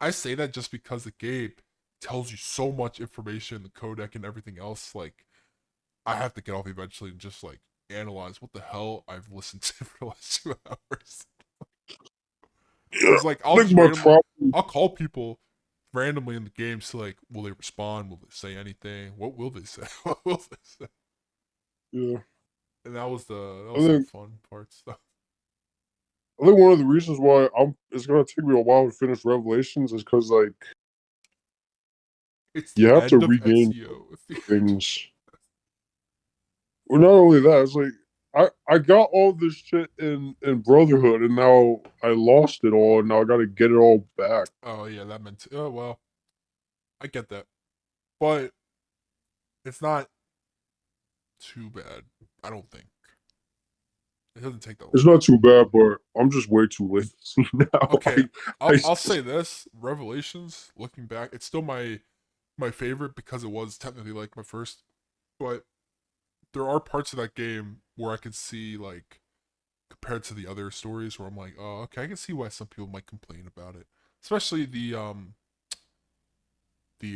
I say that just because the game tells you so much information, the codec and everything else. Like I have to get off eventually and just like analyze what the hell I've listened to for the last 2 hours. Yeah, Because like I I'll think just my randomly, problem. I'll call people randomly in the game to like, will they respond? Will they say anything? What will they say? What will they say? Yeah, And that I was the think fun part stuff. I think one of the reasons why it's gonna take me a while to finish Revelations is because like It's you the have to end of regain Ezio. things. Well, not only that, it's like I got all this shit in Brotherhood, and now I lost it all, and now I got to get it all back. Oh yeah, that meant. Oh well, I get that, but it's not too bad. I don't think it doesn't take that It's long. not too bad, but I'm just way too lazy now. Okay, I I'll say this: Revelations. Looking back, it's still my favorite because it was technically like my first. But there are parts of that game where I could see like compared to the other stories where I'm like, oh, okay, I can see why some people might complain about it, especially the what do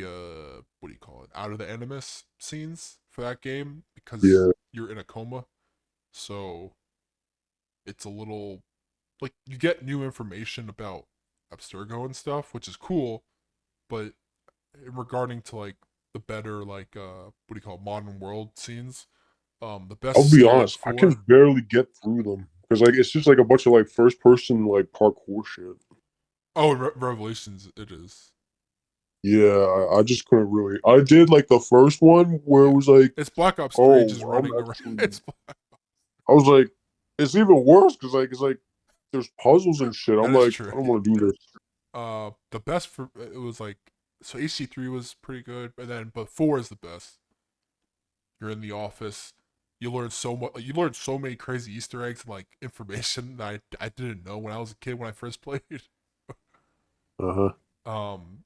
you call it, out of the animus scenes for that game because yeah, you're in a coma, so it's a little like you get new information about Abstergo and stuff, which is cool, but regarding to like the better like what do you call it, modern world scenes, the best I'll is be still honest. I can 4. barely get through them because like it's just like a bunch of like first person like parkour shit. Oh, Revelations, it is. Yeah, I just couldn't really. I did like the first one where it Yeah, was like, it's Black Ops 3 oh, just I'm running around. actually. It's I was like, it's even worse because like it's like there's puzzles and shit. I'm that is like, true. I don't want to do this. The best for it was like so HC3 was pretty good, but 4 is the best. You're in the office. You learn so much. You learn so many crazy Easter eggs and like information that I didn't know when I was a kid when I first played. Uh huh. Um,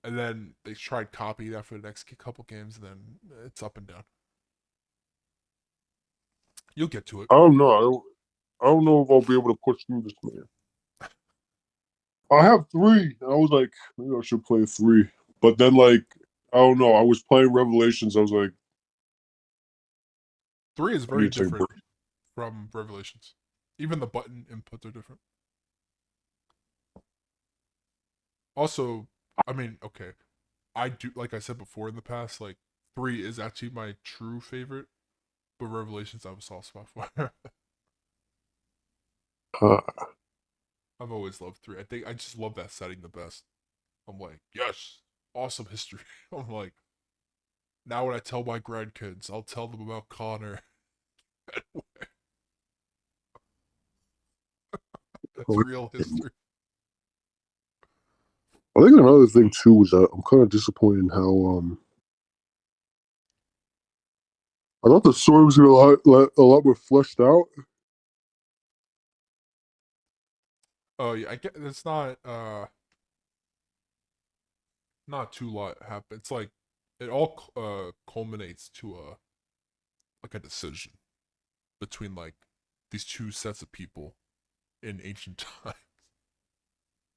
and then they tried copying that for the next couple games, and then it's up and down. You'll get to it. I don't know. I don't know if I'll be able to push through this, man. I have three. And I was like, maybe I should play three. But then, like, I don't know. I was playing Revelations. I was like, 3 is I very need to take a different break. from Revelations. Even the button inputs are different. Also, I mean, okay, I do like I said before in the past, like 3 is actually my true favorite, but Revelations I have a soft spot for. Uh, I've always loved 3. I think I just love that setting the best. I'm like, yes, awesome history. I'm like, now when I tell my grandkids, I'll tell them about Connor. That's real history. I think another thing too was that I'm kind of disappointed in how I thought the story was gonna a lot more fleshed out. Oh yeah, I get it's not too lot happen. It's like it all culminates to a like a decision between like these two sets of people in ancient times.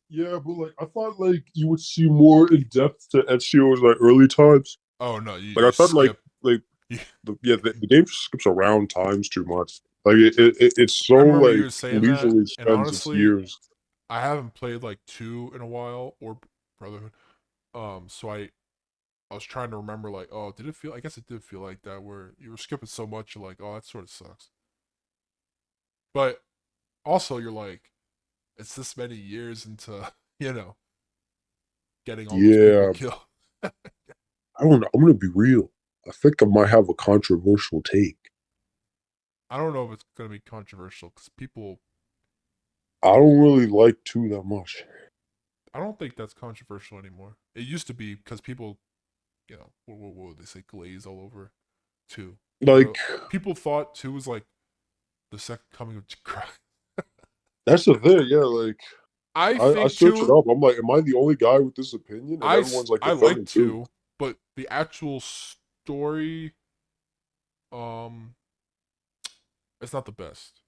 Yeah, but like I thought, like you would see more in depth to Ezio's like early times. Oh no, you Like I you thought, skip. like You, the game skips around times too much. Like it's so I remember you like were saying that, leisurely and spends its honestly, years. I haven't played like 2 in a while or Brotherhood. So I was trying to remember like, oh, did it feel? I guess it did feel like that where you were skipping so much. You're like, oh, that sort of sucks. But also, you're like, it's this many years into you know getting all those people Yeah, killed. I don't know. I'm gonna be real. I think I might have a controversial take. I don't know if it's gonna be controversial because people. I don't really like two that much. I don't think that's controversial anymore. It used to be because people, what would they say, glaze all over 2. But Like people thought 2 was like the second coming of Christ. that's the thing. Yeah, like I I think searched it two. up. I'm like, am I the only guy with this opinion? And everyone's like I like defending two. two, but the actual story, um, it's not the best.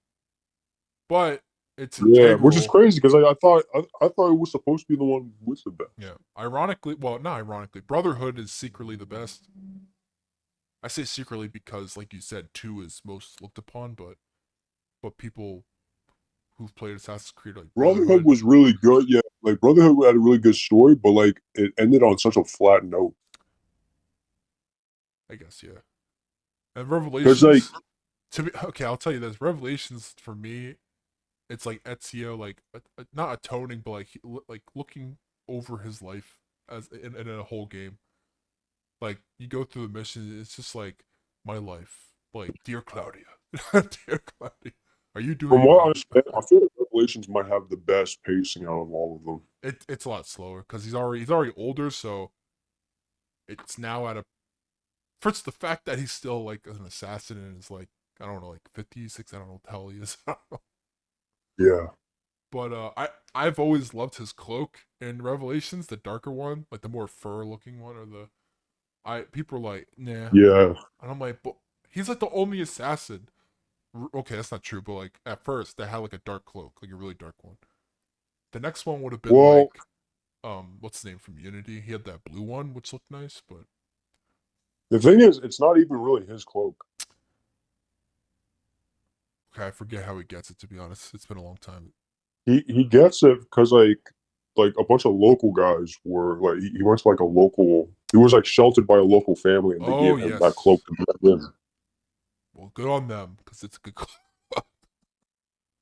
But it's Yeah, which is integral. crazy because I thought it was supposed to be the one with the best. Yeah. Ironically, well, not ironically, Brotherhood is secretly the best. I say secretly because, like you said, two is most looked upon, but people who've played Assassin's Creed like Brotherhood Brotherhood. was really good. Yeah, like Brotherhood had a really good story, but like it ended on such a flat note. I guess yeah. And Because like, Revelations, to be okay, I'll tell you this. Revelations for me, it's like Ezio, like not atoning, but like looking over his life as in a whole game. Like you go through the mission, it's just like my life. Like dear Claudia, dear Claudia, are you from doing what I well? understand, I feel like Revelations might have the best pacing out of all of them. It's a lot slower because he's already older, so it's now at a first the fact that he's still like an assassin and is like I don't know like 56. I don't know what the hell he is. Yeah, But I've always loved his cloak in Revelations, the darker one, like the more fur looking one, or the I people are like nah, yeah, and I'm like, but he's like the only assassin. Okay, that's not true, but like at first they had like a dark cloak, like a really dark one. The next one would have been well, like what's the name from Unity? He had that blue one, which looked nice, but the thing is, it's not even really his cloak. okay, I forget how he gets it. To be honest, it's been a long time. He gets it because like a bunch of local guys were like he went to like a local. He was like sheltered by a local family, and they Oh gave him that cloak yes, to blend in. well good on them because it's a good.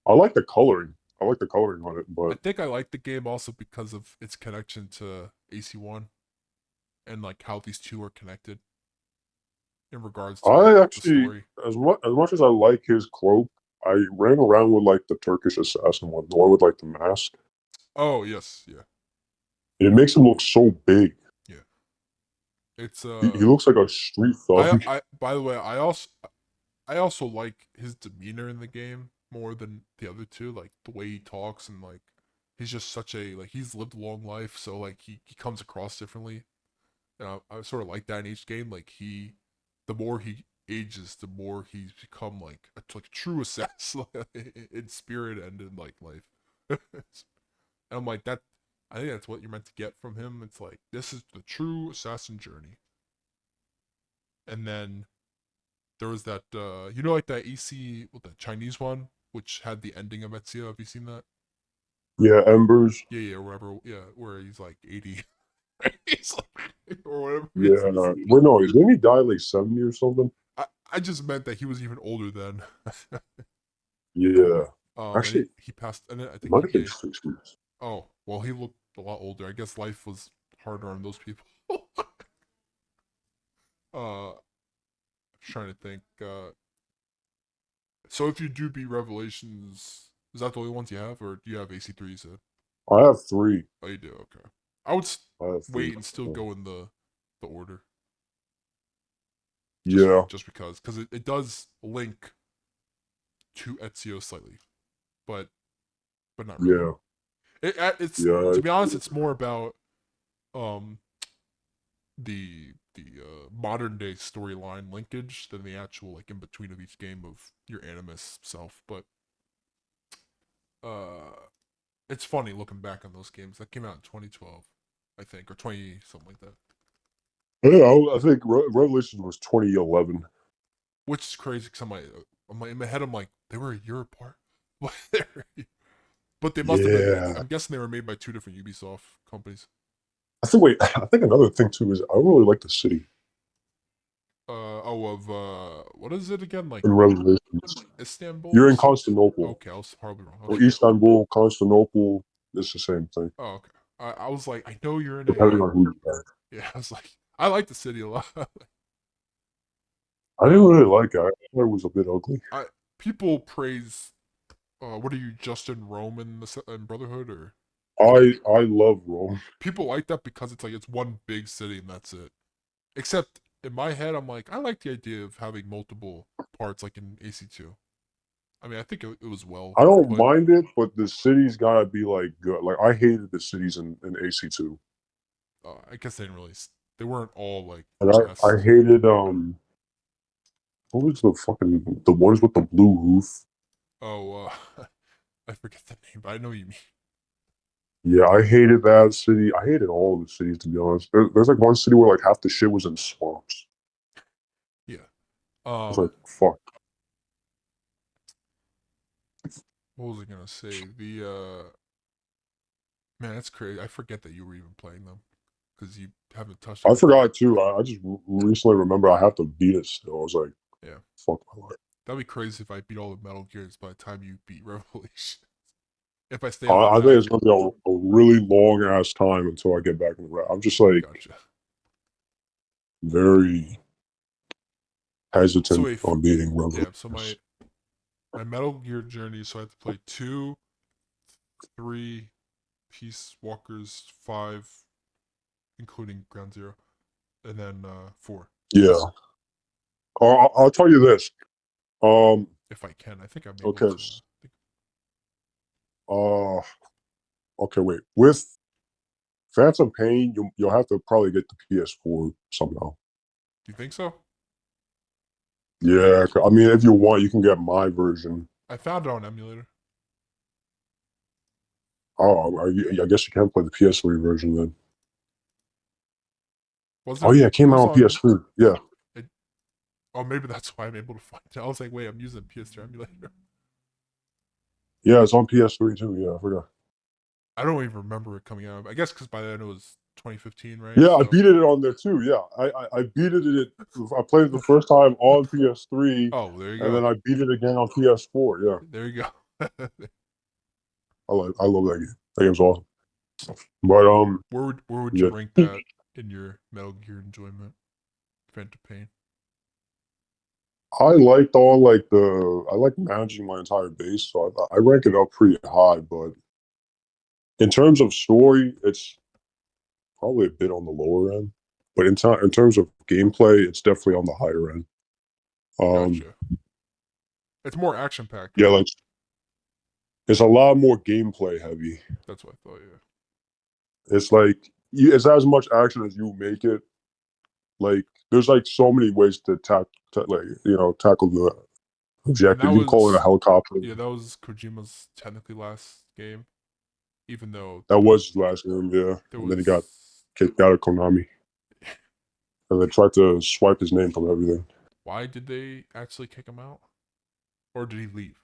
I like the coloring. I like the coloring on it, I but think I like the game also because of its connection to AC1 and like how these two are connected in regards to like I the actually, story. as much as I like his cloak, I ran around with like the Turkish assassin one, the one with like the mask. Oh yes, yeah, It makes him look so big. yeah. It's He looks like a street thug. I by the way I also like his demeanor in the game more than the other two, like the way he talks and like he's just such a like he's lived a long life, so like he comes across differently. And I sort of like that in each game. Like the more he ages, the more he's become like a true assassin in spirit and in like life. And I'm like that. I think that's what you're meant to get from him. It's like this is the true assassin journey. And then there was that like that EC what the Chinese one, which had the ending of Ezio. Have you seen that? Yeah, Embers. Yeah, yeah, whatever. Yeah, where he's like 80. He's like, or whatever it Yeah, is. wait, no, didn't he die like 70 or something? I just meant that he was even older then. Yeah, And he, actually, he passed, and I it think might he have been gave. 60s. Oh, well, he looked a lot older. I guess life was harder on those people. I'm trying to think. So if you do beat Revelations, is that the only ones you have, or do you have AC3? You said. I have three. Oh, you do. Okay. I would I have three. wait and still go in the order, Yeah, just because it does link to Ezio slightly, but not really. yeah, It's yeah, to be honest, it's more about um the modern day storyline linkage than the actual like in between of each game of your animus self. But uh, it's funny looking back on those games that came out in 2012, I think, or 20 something like that. yeah. I think Revelation was 2011. Which is crazy because in my head I'm like they were a year apart, but they must have been. Yeah, I'm guessing they were made by two different Ubisoft companies. I think. Wait, I think another thing too is I really like the city Of what is it again? Like in Revelations. Istanbul You're or in some. Constantinople Okay, I was probably wrong. or Okay. Istanbul, Constantinople. It's the same thing, Oh, okay. I was like, I know you're in depending a. on who you are. Yeah, I was like, I like the city a lot. I didn't really like it. I thought it was a bit ugly. I people praise. What are you, Justin Rome in in Brotherhood, or I love Rome. people like that because it's like it's one big city and that's it. Except in my head, I'm like, I like the idea of having multiple parts, like in AC2. I mean, I think it was well I don't put. mind it, but the cities gotta be like good. Like I hated the cities in AC2. I guess they didn't really. They weren't all like the And I best. hated what was the ones with the blue roof? Oh, I forget the name, but I know what you mean. Yeah, I hated that city. I hated all the cities to be honest. There's like one city where like half the shit was in swamps. Yeah. I was like, Um, fuck. what was I gonna say? The man, that's crazy. I forget that you were even playing them because you haven't touched I everything. forgot too. I just recently remember I have to beat it still. I was like, Yeah, fuck my life. that'd be crazy if I beat all the Metal Gears by the time you beat Revelation. If I stay on that I think path, it's gonna be a really long ass time until I get back in the rap. I'm just like gotcha. very So hesitant if on beating yeah, so Revolutions. my Metal Gear journey, so I have to play 2, 3, Peace Walkers, 5, including Ground Zero, and then 4 Yeah. I'll tell you this. Um. if I can. I think I'm able Okay. to. I think, Uh. Okay. Wait. With Phantom Pain, you'll have to probably get the PS4 somehow. do you think so? Yeah. I mean, if you want, you can get my version. I found it on emulator. Oh, I guess you can play the PS3 version then. Was Oh it? yeah, it It came out was on on. PS3. Yeah. It, oh, maybe that's why I'm able to find it. I was like, wait, I'm using PS3 emulator. Yeah, it's on PS3 too. Yeah, I forgot. I don't even remember it coming out. I guess because by then it was 2015, right? Yeah, I So, beat it on there too. Yeah, I beat it. I played it the first time on PS3, oh, there you and go. then I beat it again on PS4. Yeah, There you go. I love that game. That game's awesome. But Where would you yeah, rank that in your Metal Gear enjoyment? Phantom Pain. I liked all like I like managing my entire base, so I rank it up pretty high. But in terms of story, it's probably a bit on the lower end. But in terms of gameplay, it's definitely on the higher end. Um, Gotcha. It's more action packed, yeah, right? like it's a lot more gameplay heavy. That's what I thought. Yeah. It's like it's as much action as you make it. Like there's like so many ways to tackle the And that objective. You can call it a was helicopter. yeah, that was Kojima's technically last game, even though That was his last game, yeah. there And then he got was. kicked out of Konami, and they tried to swipe his name from everything. Why did they actually kick him out, or did he leave?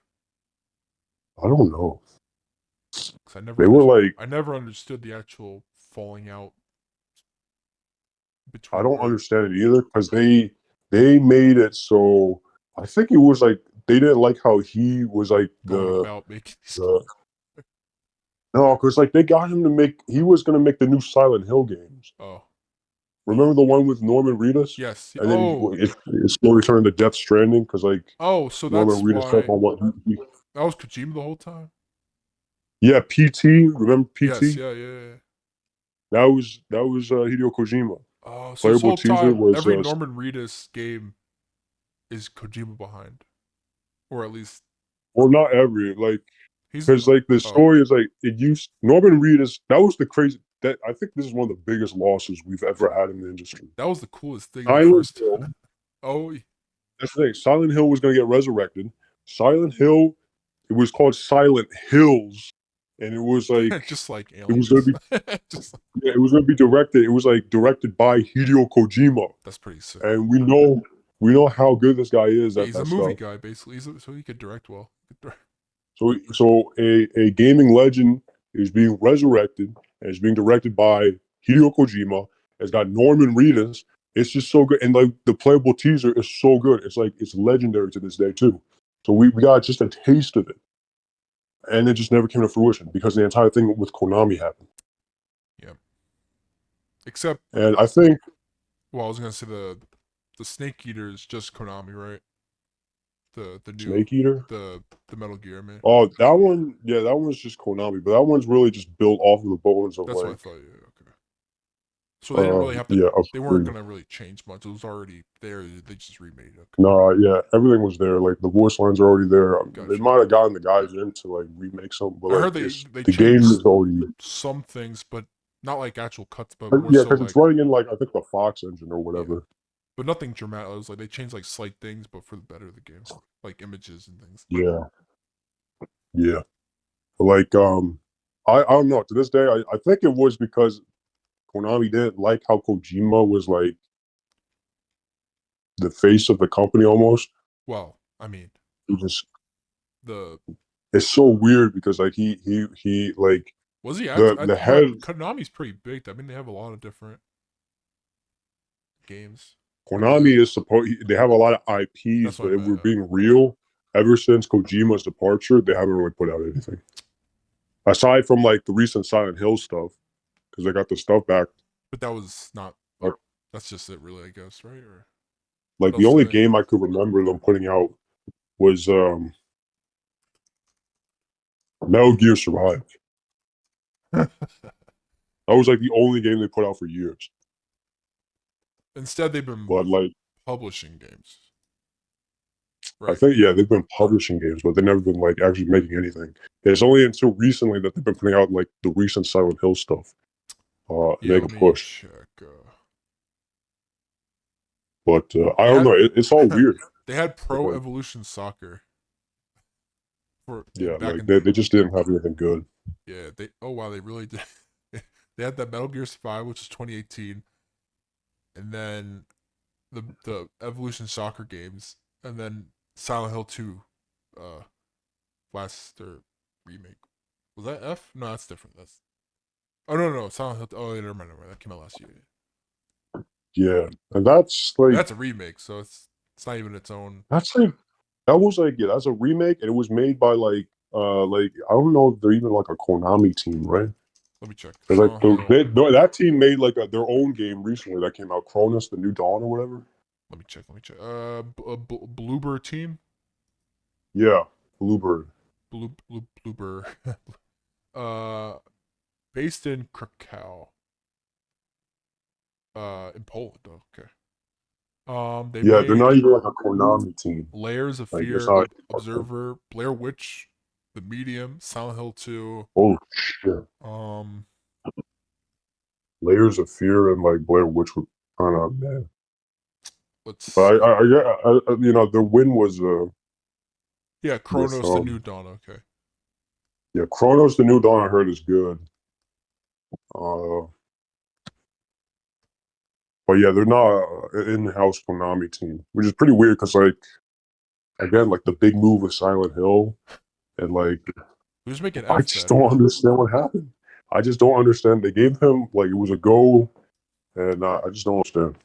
I don't know. Because I never They were understood. like, I never understood the actual falling out I between. don't Right, understand it either because they made it so. I think it was like they didn't like how he was like going about making these the games. no, because like they got him to make. He was gonna make the new Silent Hill games. Oh Remember the one with Norman Reedus? yes. And then Oh it slowly turned to Death Stranding because like oh. So Norman that's Reedus kept why on what? that was Kojima the whole time. Yeah, PT. Remember Yes. PT? Yeah. Yeah. Yeah. That was Hideo Kojima. Oh, so this Playable whole teaser time, was every Norman Reedus game is Kojima behind, or at least well, not every like he's. because like the Oh, story is like it used Norman Reedus. That was the crazy. That I think this is one of the biggest losses we've ever had in the industry. that was the coolest thing in the Silent first. Hill. oh, That's the thing. Silent Hill was going to get resurrected. Silent Hill. It was called Silent Hills, and it was like just like it was going Aliens. to be. just Yeah, it was going to be directed. It was like directed by Hideo Kojima, that's pretty sick. and we know how good this guy is Yeah, at he's a that movie stuff. guy basically, so he could direct well. So a gaming legend is being resurrected and is being directed by Hideo Kojima. It's got Norman Reedus. It's just so good, and like the playable teaser is so good. It's like it's legendary to this day too. So we got just a taste of it, and it just never came to fruition because the entire thing with Konami happened. Yeah, except And I think well, I was gonna say the Snake Eater is just Konami, right? The new Snake Eater. the Metal Gear man. Oh, that one, yeah, that one's just Konami, but that one's really just built off of the bones of That's what I like thought. Yeah, okay. So they didn't really have to. Yeah, of They weren't three. gonna really change much. It was already there. They just remade it. Okay. No, yeah, everything was there. Like the voice lines are already there. They Gotcha. might have gotten the guys in to like remake something, but I like heard it's they the game changed is already. some things, but not like actual cuts, but more Yeah, so because it's like running in like I think the Fox engine or yeah, whatever. but nothing dramatic. It was like they changed like slight things, but for the better of the game, like images and things. Yeah, yeah. But like I don't know. To this day, I think it was because Konami didn't like how Kojima was like the face of the company almost. Well, I mean He just the it's so weird because like he like was he the actually? the But head Konami's pretty big. I mean, they have a lot of different games. Like Konami is supposed they have a lot of IPs, that's what but I if meant. we're being real, ever since Kojima's departure, they haven't really put out anything aside from like the recent Silent Hill stuff because they got the stuff back. But that was not like Like, that's just it, really. I guess, right? Or what like the else do only they? game I could remember them putting out was Metal Gear Survive. That was like the only game they put out for years. Instead, they've been But like publishing games, I right? think yeah, they've been publishing games, but they've never been like actually making anything. It's only until recently that they've been putting out like the recent Silent Hill stuff. Yeah, Make a let me push. check. But I They don't had know. It's all weird they had Pro because Evolution Soccer for yeah, back like in they just didn't have anything good. yeah they oh wow they really did. They had that Metal Gear 5, which is 2018, and then the Evolution Soccer games, and then Silent Hill 2, uh, last or remake. Was that F? No, that's different. That's oh no Silent Hill. Oh yeah, never mind. That came out last year. Yeah, and that's But like that's a remake, so it's not even its own. that's like that was like yeah, that's a remake, and it was made by like I don't know if they're even like a Konami team, right? Let me check. They're like Silent Hill. no, that team made like their own game recently that came out, Cronus: The New Dawn or whatever. Let me check. Let me check. Bloober team. Yeah, Bluebird. Bloober. uh, based in Krakow. In Poland. Oh, okay. They Yeah, they're not made even like a Konami team. Layers of Like it's Fear, not. Observer, Blair Witch, The Medium, Silent Hill 2. Oh shit! Um, Layers of Fear and like Blair Witch were kind of man. let's But see. yeah, you know, the win was Yeah, with Chronos: The New Dawn. Okay. yeah, Chronos: The New Dawn. I heard is good. Uh, but yeah, they're not an in-house Konami team, which is pretty weird because like again, like the big move with Silent Hill, and like Who's making I F just then? don't understand what happened. I just don't understand. They gave him like it was a go, and I just don't understand.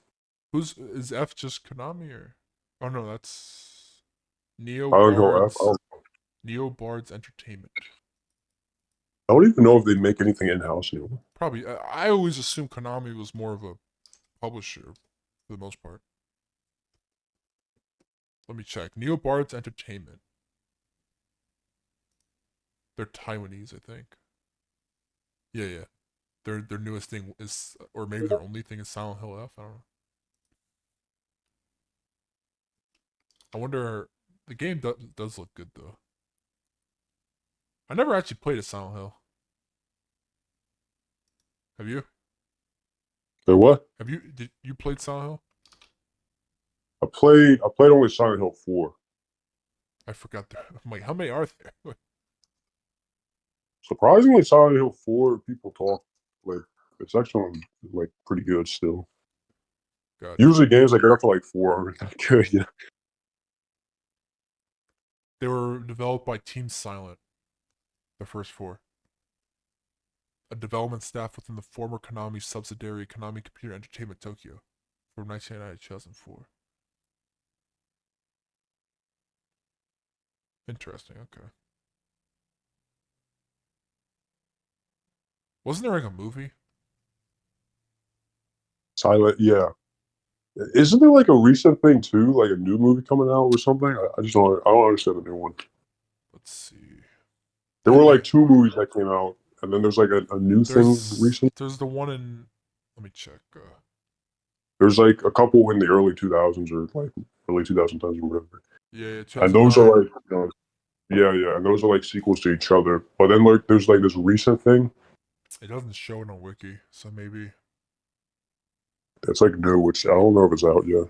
Who's is F just Konami or? Oh no, that's Neo I don't go F. Bards. Neo Bards Entertainment. I don't even know if they make anything in-house anymore. Probably. I always assumed Konami was more of a publisher for the most part. Let me check. Neo Bards Entertainment. They're Taiwanese, I think. Yeah. Their newest thing is, or maybe their only thing is Silent Hill F. I don't know. I wonder. The game does look good though. I never actually played a Silent Hill. Have you? So what? Have you? Did you played Silent Hill? I played only Silent Hill 4. I forgot. I'm like, how many are there? Surprisingly, Silent Hill 4 people talk like it's actually like pretty good still. Gotcha. Usually games that get up to like 4 aren't that good. Yeah. They were developed by Team Silent. The first four, a development staff within the former Konami subsidiary Konami Computer Entertainment Tokyo, from 1999 to 2004. Interesting. Okay. Wasn't there like a movie? Silent, yeah. Isn't there like a recent thing too, like a new movie coming out or something? I just don't. I don't understand the new one. Let's see. There were like There, two movies that came out, and then there's like a new thing there's recent. the one in. Let me check. There's like a couple in the early 2000s or like early 2010s or whatever, Yeah, yeah, and those are 2009. like yeah, yeah, and those are like sequels to each other. But then like there's like this recent thing It doesn't show it on Wiki, so maybe that's like new, which I don't know if it's out yet.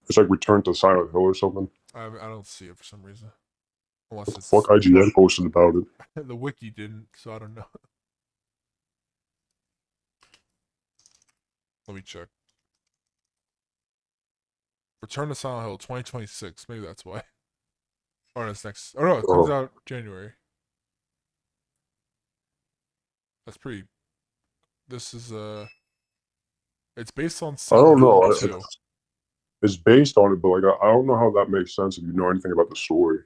It's like Return to Silent Hill or something. I don't see it for some reason. What Unless the it's fuck? IGN posted about it. the Wiki didn't, so I don't know. Let me check. Return to Silent Hill 2026. Maybe that's why. Or it's next. Oh no, it comes Oh, out January. That's pretty. This is it's based on I Silent don't know. Hill 2. It's based on it, but like I don't know how that makes sense if you know anything about the story.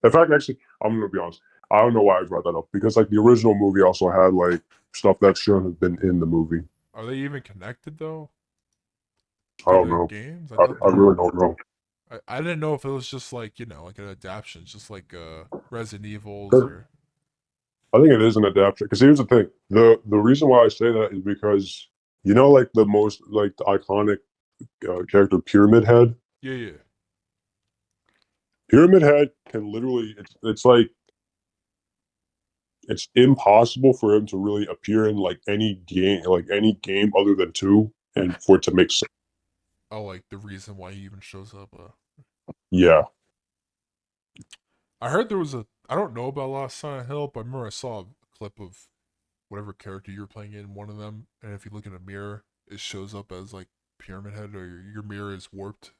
In fact, actually, I'm gonna be honest. I don't know why I brought that up because like the original movie also had like stuff that shouldn't have been in the movie. Are they even connected though I through don't the know. games? I I, thought I they were. really don't know. I didn't know if it was just like like an adaptation, just like Resident Evils Sure. or I think it is an adaptation. Because here's the thing: the reason why I say that is because you know, like the most like the iconic character, Pyramid Head. yeah, yeah. Pyramid Head can literally it's like it's impossible for him to really appear in like any game other than two, and for it to make sense. Oh, like the reason why he even shows up. Yeah, I heard there was a. I don't know about Lost Silent Hill, but I remember I saw a clip of whatever character you were playing in one of them, and if you look in a mirror, it shows up as like Pyramid Head, or your mirror is warped.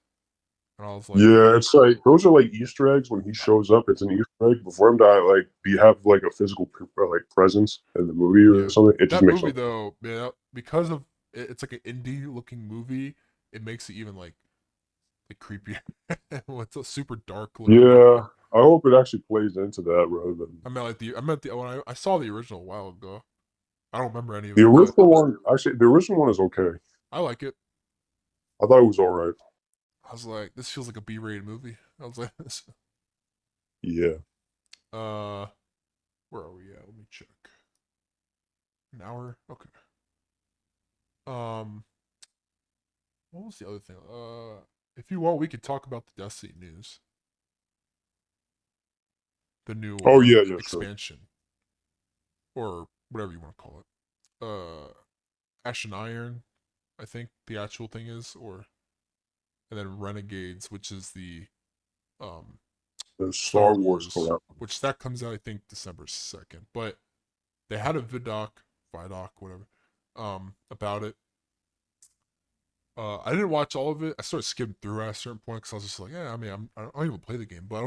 And I was like, yeah. It's like those are like Easter eggs when he shows up. It's an Easter egg. But for him to like be have like a physical like presence in the movie or yeah, something, it just that makes movie sense. though, man, because of it's like an indie looking movie, it makes it even like creepier. It's a super dark looking. Yeah, I hope it actually plays into that rather than I meant the when I saw the original a while ago. I don't remember any of the it, but original one. Actually, the original one is okay. I like it. I thought it was all right. I was like, this feels like a B-rated movie. I was like, Yeah. uh, where are we at? Let me check. An hour. Okay. Um, what was the other thing? If you want, we could talk about the Destiny news, the new Oh yeah, yeah, sure. expansion or whatever you want to call it. Ash and Iron, I think the actual thing is, or and then Renegades, which is the um The Star Star Wars Wars, collab. which that comes out I think December 2nd. But they had a vidoc, whatever, about it. I didn't watch all of it. I started skimming through at a certain point because I was just like, yeah, I mean, I don't even play the game, but I,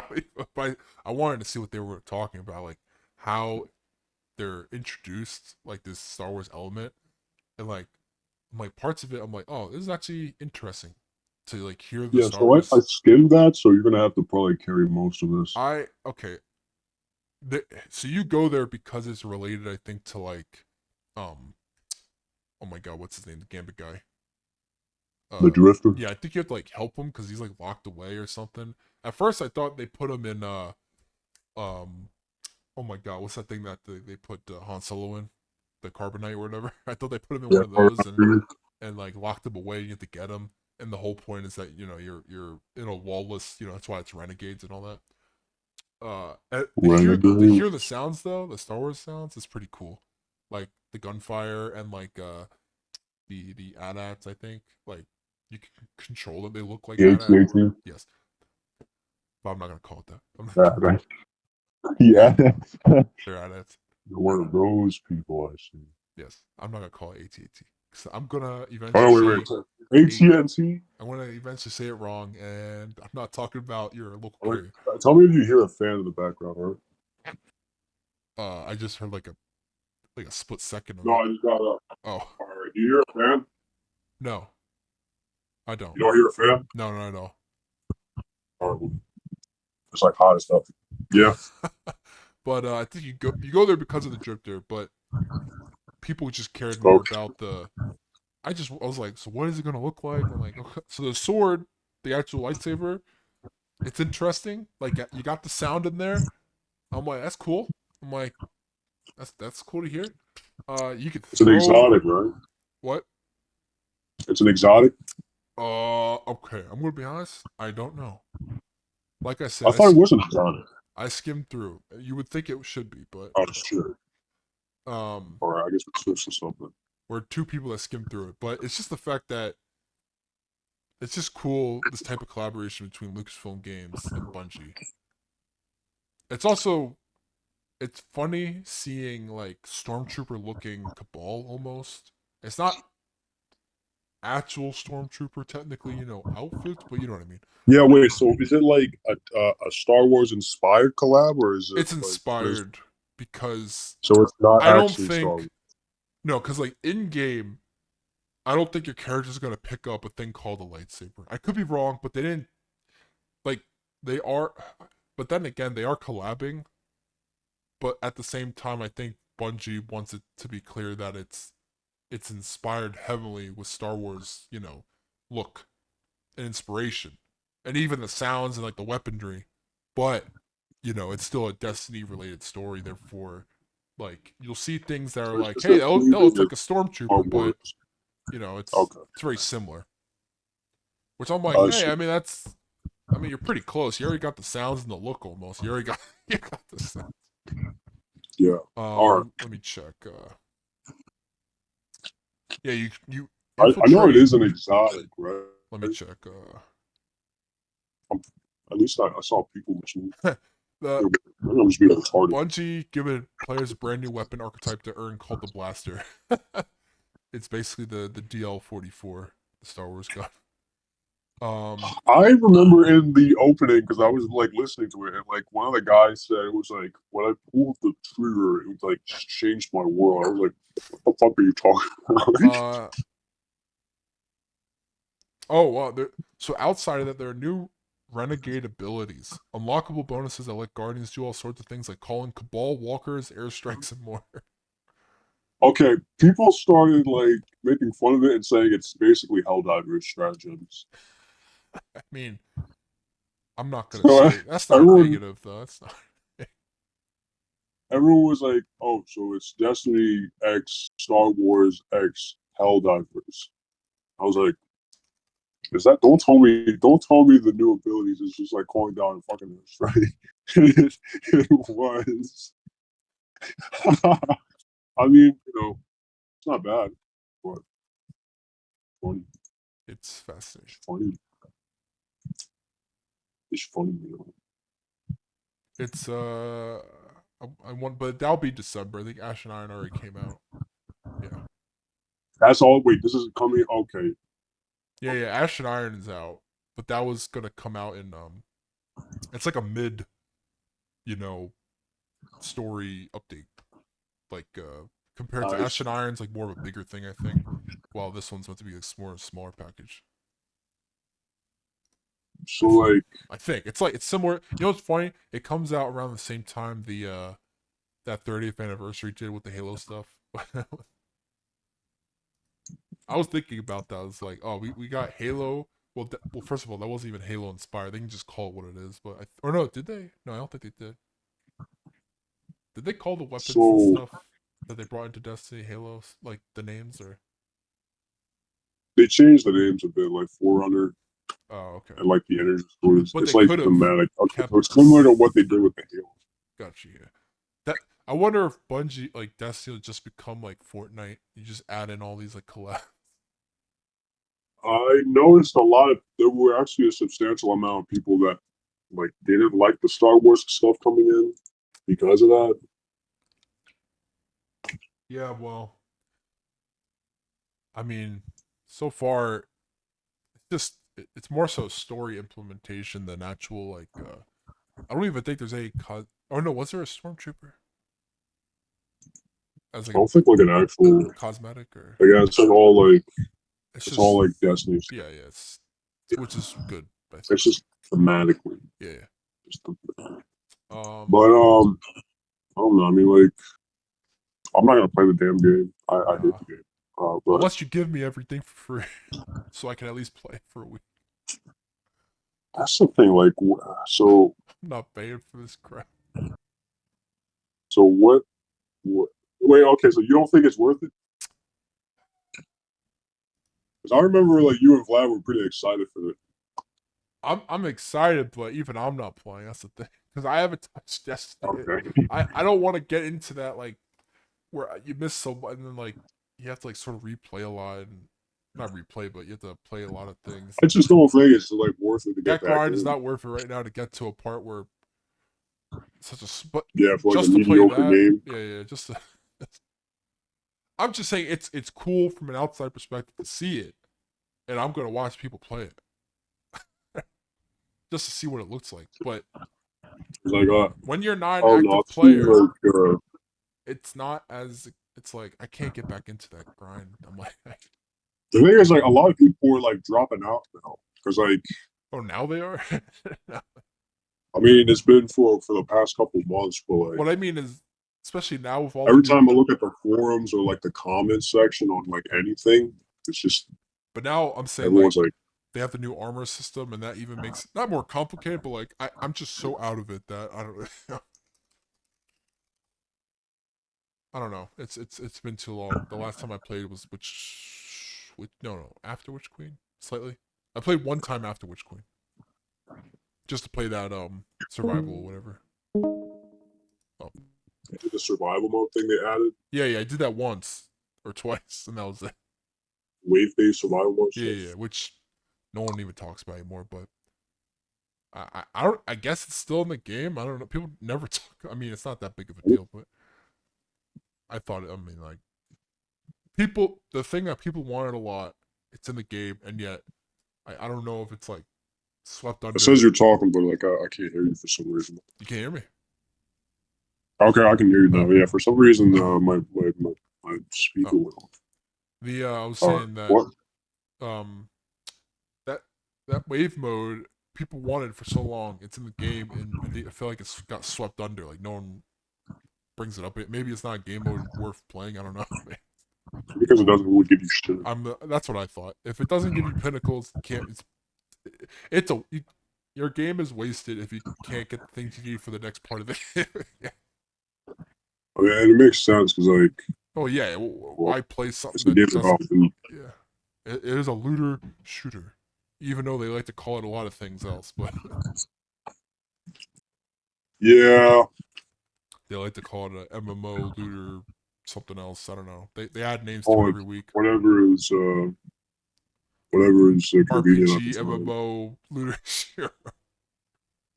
don't even, but I wanted to see what they were talking about, like how they're introduced like this Star Wars element, and like parts of it, I'm like, oh, this is actually interesting to like hear the Yeah, Star so I Wars. skimmed that, so you're gonna have to probably carry most of this. I okay, so you go there because it's related, I think, to like, um, oh my god, what's his name, the Gambit guy. The Drifter. Yeah, I think you have to like help him because he's like locked away or something. At first, I thought they put him in um oh my god, what's that thing that they put Han Solo in, the carbonite or whatever. I thought they put him in Yeah, one of those and like locked him away. You have to get him, and the whole point is that you're in a wallless. That's why it's renegades and all that. To Renegade. hear the sounds though, the Star Wars sounds is pretty cool. Like the gunfire and like the AT-ATs, I think. Like you can control them. They look like The AT-AT. 18. Yes, but I'm not gonna call it that. Yeah, right. Yeah, Yeah. they're AT-ATs. You're one of those people, I see. Yes, I'm not gonna call it AT-AT. So I'm gonna Oh, eventually no, wait, say wait. a. AT&T? I'm gonna eventually say it wrong, and I'm not talking about your local Like, carrier. tell me if you hear a fan in the background, right? I just heard like a split second of No, it. I just got up. Oh All right. Do you hear a fan? no, I don't. You don't hear a fan? No, no, no. All right. It's like hot stuff. Yeah. But I think you go there because of the drifter, but people just cared more Okay. about the. I was like, so what is it gonna look like? I'm like, okay. So the sword, the actual lightsaber, it's interesting. Like you got the sound in there. I'm like, that's cool. I'm like, That's cool to hear. You could It's an throw exotic, right? what? It's an exotic. Okay. I'm gonna be honest. I don't know. Like I said, I thought it was an exotic. I skimmed through. You would think it should be, but Oh, shit. um, All right, I guess we switched to something. we're two people that skimmed through it. But it's just the fact that it's just cool this type of collaboration between Lucasfilm Games and Bungie. It's also it's funny seeing like stormtrooper looking Cabal almost. It's not actual stormtrooper technically, outfits, but you know what I mean. Yeah, wait. So is it like a Star Wars inspired collab, or is it It's like what is? inspired because So it's not I don't actually Star think Wars. no, because like in game, I don't think your character's gonna pick up a thing called a lightsaber. I could be wrong, but they didn't like they are. But then again, they are collabing. But at the same time, I think Bungie wants it to be clear that it's inspired heavily with Star Wars, look and inspiration, and even the sounds and like the weaponry. But it's still a Destiny related story. Therefore, like you'll see things that are So like, it's hey, just that leaving looks it like a Star stormtrooper, but Wars. it's Okay, very similar. Which I'm like, I hey, see. you're pretty close. You already got the sounds and the look almost. You already got you got the sound. Yeah. All right. Let me check. Yeah, you I know it infiltrate. is an exotic, right? Let me check. I'm, at least I saw people mention The it. Maybe I'm just being retarded. Bungie giving players a brand new weapon archetype to earn called the Blaster. It's basically the DL-44, the Star Wars gun. I remember in the opening because I was like listening to it, and like one of the guys said it was like when I pulled the trigger, it was like changed my world. I was like, "What the fuck are you talking about?" uh, oh wow. So outside of that, there are new renegade abilities, unlockable bonuses that let Guardians do all sorts of things like calling Cabal walkers, airstrikes, and more. Okay, people started like making fun of it and saying it's basically Helldivers stratagems. I mean, I'm not gonna So say that's not a everyone, negative though. That's not. everyone was like, "Oh, so it's Destiny X Star Wars X Helldivers." I was like, "Is that? Don't tell me the new abilities is just like calling down and fucking us, right?" It was. I mean, it's not bad, but funny. It's fascinating. It's funny. It's funny. It's I want, but that'll be December. I think Ash and Iron already came out. Yeah, That's all. Wait, this is coming. Okay, yeah. Ash and Iron is out, but that was gonna come out in it's like a mid, you know, story update. Like compared to Ash nice. and Iron's like more of a bigger thing, I think. While this one's meant to be a more smaller package. So like, I think it's like it's similar. You know what's funny? It comes out around the same time the that 30th anniversary did with the Halo stuff. I was thinking about that. I was like, oh, we got Halo. Well, first of all, that wasn't even Halo inspired. They can just call it what it is. But or no, did they? No, I don't think they did. Did they call the weapons and so stuff that they brought into Destiny Halo like the names or? they changed the names a bit, like Forerunner Oh, okay. and like the energy stores. But It's they like could have thematic. Okay, kept so it's similar this. to what they did with the Halo. Gotcha. Yeah. That I wonder if Bungie like Destiny will just become like Fortnite. You just add in all these like collabs. I noticed there were actually a substantial amount of people that like didn't like the Star Wars stuff coming in because of that. Yeah. Well, I mean, so far it's more so story implementation than actual like I don't even think there's any oh no, was there a stormtrooper as like I a don't think like an actual. cosmetic or Again, it's it's all just like Destiny. yeah, which is good, I think. It's just thematically. Yeah. Just thematically. Um But I don't know. I mean, like, I'm not gonna play the damn game. I hate nah. the game. But Unless you give me everything for free so I can at least play for a week. that's the thing. Like, I'm not paying for this crap. so what Wait, okay, so you don't think it's worth it? Because I remember like you and Vlad were pretty excited for it. I'm excited, but even I'm not playing. That's the thing because I haven't touched Destiny. Okay. I don't want to get into that like where you miss so much and then like you have to like sort of replay a lot and not replay, but you have to play a lot of things. I And just don't think it's like worth it to get that back grind is in. not worth it right now to get to a part where such a but Yeah, for like a just to play mediocre that, game. yeah, just to, I'm just saying it's cool from an outside perspective to see it, and I'm gonna watch people play it just to see what it looks like. But It's like when you're not I an don't know. active I've seen player, like it's not as it's like I can't get back into that grind. I'm like, the thing is like a lot of people are like dropping out now because like oh, now they are. I mean it's been for the past couple months, but like What I mean is, especially now with all the every new, time I look at the forums or like the comments section on like anything, it's just but now I'm saying like everyone's like, they have the new armor system, and that even makes it not more complicated, but like I'm just so out of it that I don't. I don't know. It's been too long. The last time I played was which no after Witch Queen slightly. I played one time after Witch Queen just to play that survival or whatever. Oh the survival mode thing they added, yeah, I did that once or twice, and that was it. wave based survival mode Yeah, stuff. which no one even talks about anymore. But I don't. I guess it's still in the game. I don't know. People never talk. I mean, it's not that big of a deal, but I thought. I mean, like people. The thing that people wanted a lot. It's in the game, and yet I don't know if it's like swept It says under. you're talking, but like I can't hear you for some reason. You can't hear me. Okay, I can hear you now. Oh, Yeah, for some reason my speaker oh. went off. The I was All right, saying that what? um that that wave mode people wanted for so long. It's in the game, and I feel like it's got swept under. Like no one brings it up. Maybe it's not a game mode worth playing. I don't know. Because it doesn't really give you shit. That's what I thought. If it doesn't give you pinnacles, can't. It's a your game is wasted if you can't get the things you need for the next part of the game. Yeah. I mean, and it makes sense because like, Oh yeah, well, why play something it's a that game doesn't? about food. Yeah, it is a looter shooter, even though they like to call it a lot of things else, but Yeah. they like to call it a MMO looter something else. I don't know. They add names to it Oh, every week. whatever is convenient at the RPG time. MMO looter shooter.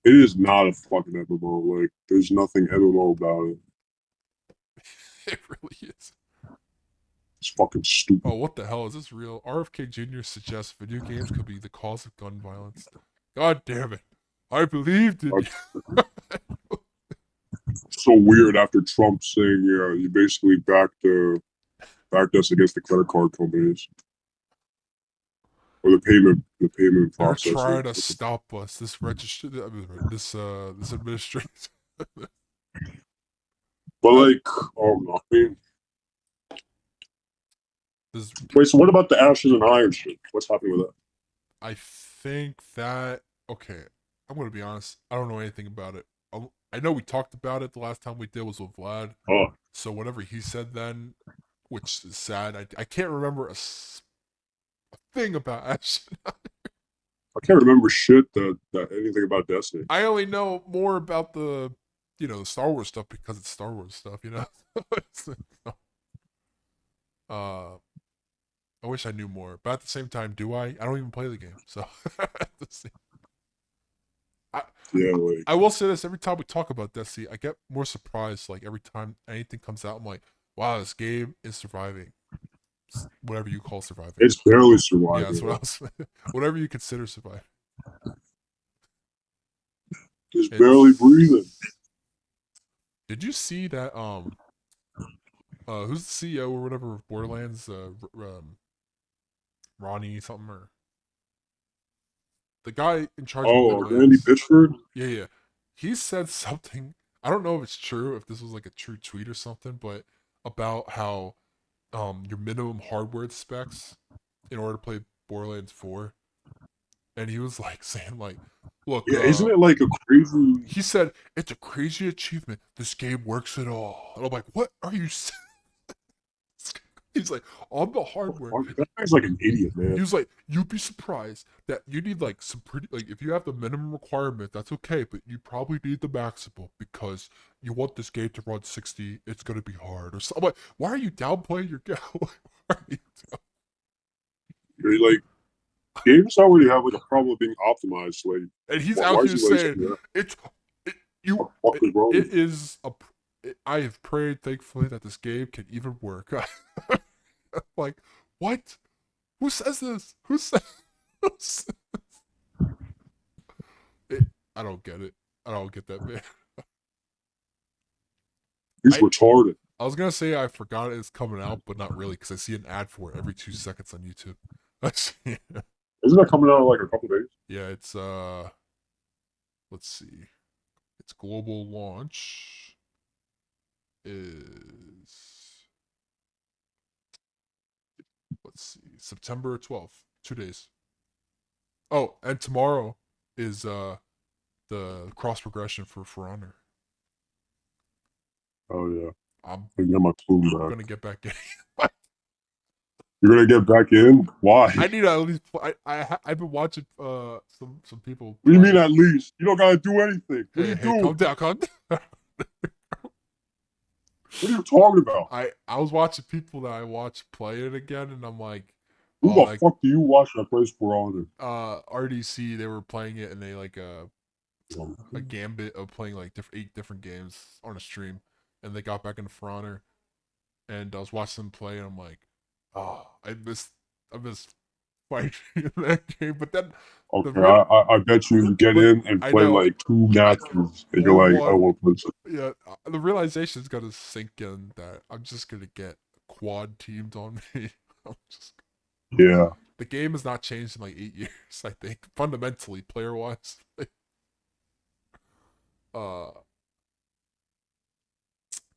It is not a fucking MMO. Like, there's nothing MMO about it. It really is. It's fucking stupid. Oh, what the hell is this real? RFK Jr. suggests video games could be the cause of gun violence. God damn it! I believed in Like, you. so weird after Trump saying, yeah, you basically backed us against the credit card companies or the payment They're processor. trying to stop us. This register, this administration. But I like, I mean, this wait. So what about the Ashes and Iron shit? What's happening with that? I think that okay. I'm gonna be honest. I don't know anything about it. I know we talked about it the last time we did was with Vlad. Oh, So whatever he said then, which is sad. I can't remember a thing about Ash. I can't remember shit that anything about Destiny. I only know more about the Star Wars stuff because it's Star Wars stuff. uh, I wish I knew more, but at the same time, do I? I don't even play the game, so I Yeah, like I will say this: every time we talk about Destiny, I get more surprised. Like every time anything comes out, I'm like, wow, this game is surviving. Whatever you call surviving. it's barely Yeah, that's surviving. what I was. Whatever you consider surviving. It's barely breathing. It's. Did you see that? Who's the CEO or whatever of Borderlands? Ronnie something or the guy in charge of Oh, Randy Borderlands. Pitchford. Yeah. He said something. I don't know if it's true, if this was like a true tweet or something, but about how your minimum hardware specs in order to play Borderlands 4. And he was like saying like, look, Yeah, isn't it like a crazy? he said it's a crazy achievement. This game works at all. And I'm like, what are you saying? He's like, on the hardware. That guy's like an idiot, He man. was like, you'd be surprised that you need like some pretty like if you have the minimum requirement, that's okay, but you probably need the maximal because you want this game to run 60. It's gonna be hard or something. I'm like, why are you downplaying your game? Why are you You're like games already have like a problem being optimized. Like, and he's why out is here he like saying saying that? it's What you. the fuck is wrong It with him? is a. I have prayed, thankfully, that this game can even work. Like, what? Who says this? Who says? Who says it? I don't get it. I don't get that, man. He's I retarded. I was gonna say I forgot it's coming out, but not really, because I see an ad for it every 2 seconds on YouTube. Isn't that coming out in like a couple days? Yeah, it's let's see. Its global launch is, let's see, September 12th. 2 days. Oh, and tomorrow is the cross progression for Honor. Oh yeah, I'm I get my plume back. gonna get back in. You're gonna get back in? Why? I need to at least. I've been watching some people What do you mean play. at least? You don't gotta do anything. What do Hey you hey, do? calm down, calm down. What are you talking about? I was watching people that I watch play it again, and I'm like, Who oh, the like fuck do you watch that plays For Honor? RDC, they were playing it, and they like Um, a gambit of playing like 8 different games on a stream, and they got back into For Honor, and I was watching them play, and I'm like, oh, I miss fighting in that game. But then the Okay, real, I bet you get but in and I play know like 2 matches, and you're or like, I one, want to play this. yeah, the realization is gonna sink in that I'm just gonna get quad teamed on me. I'm just Yeah, the game has not changed in like 8 years. I think fundamentally, player wise. uh,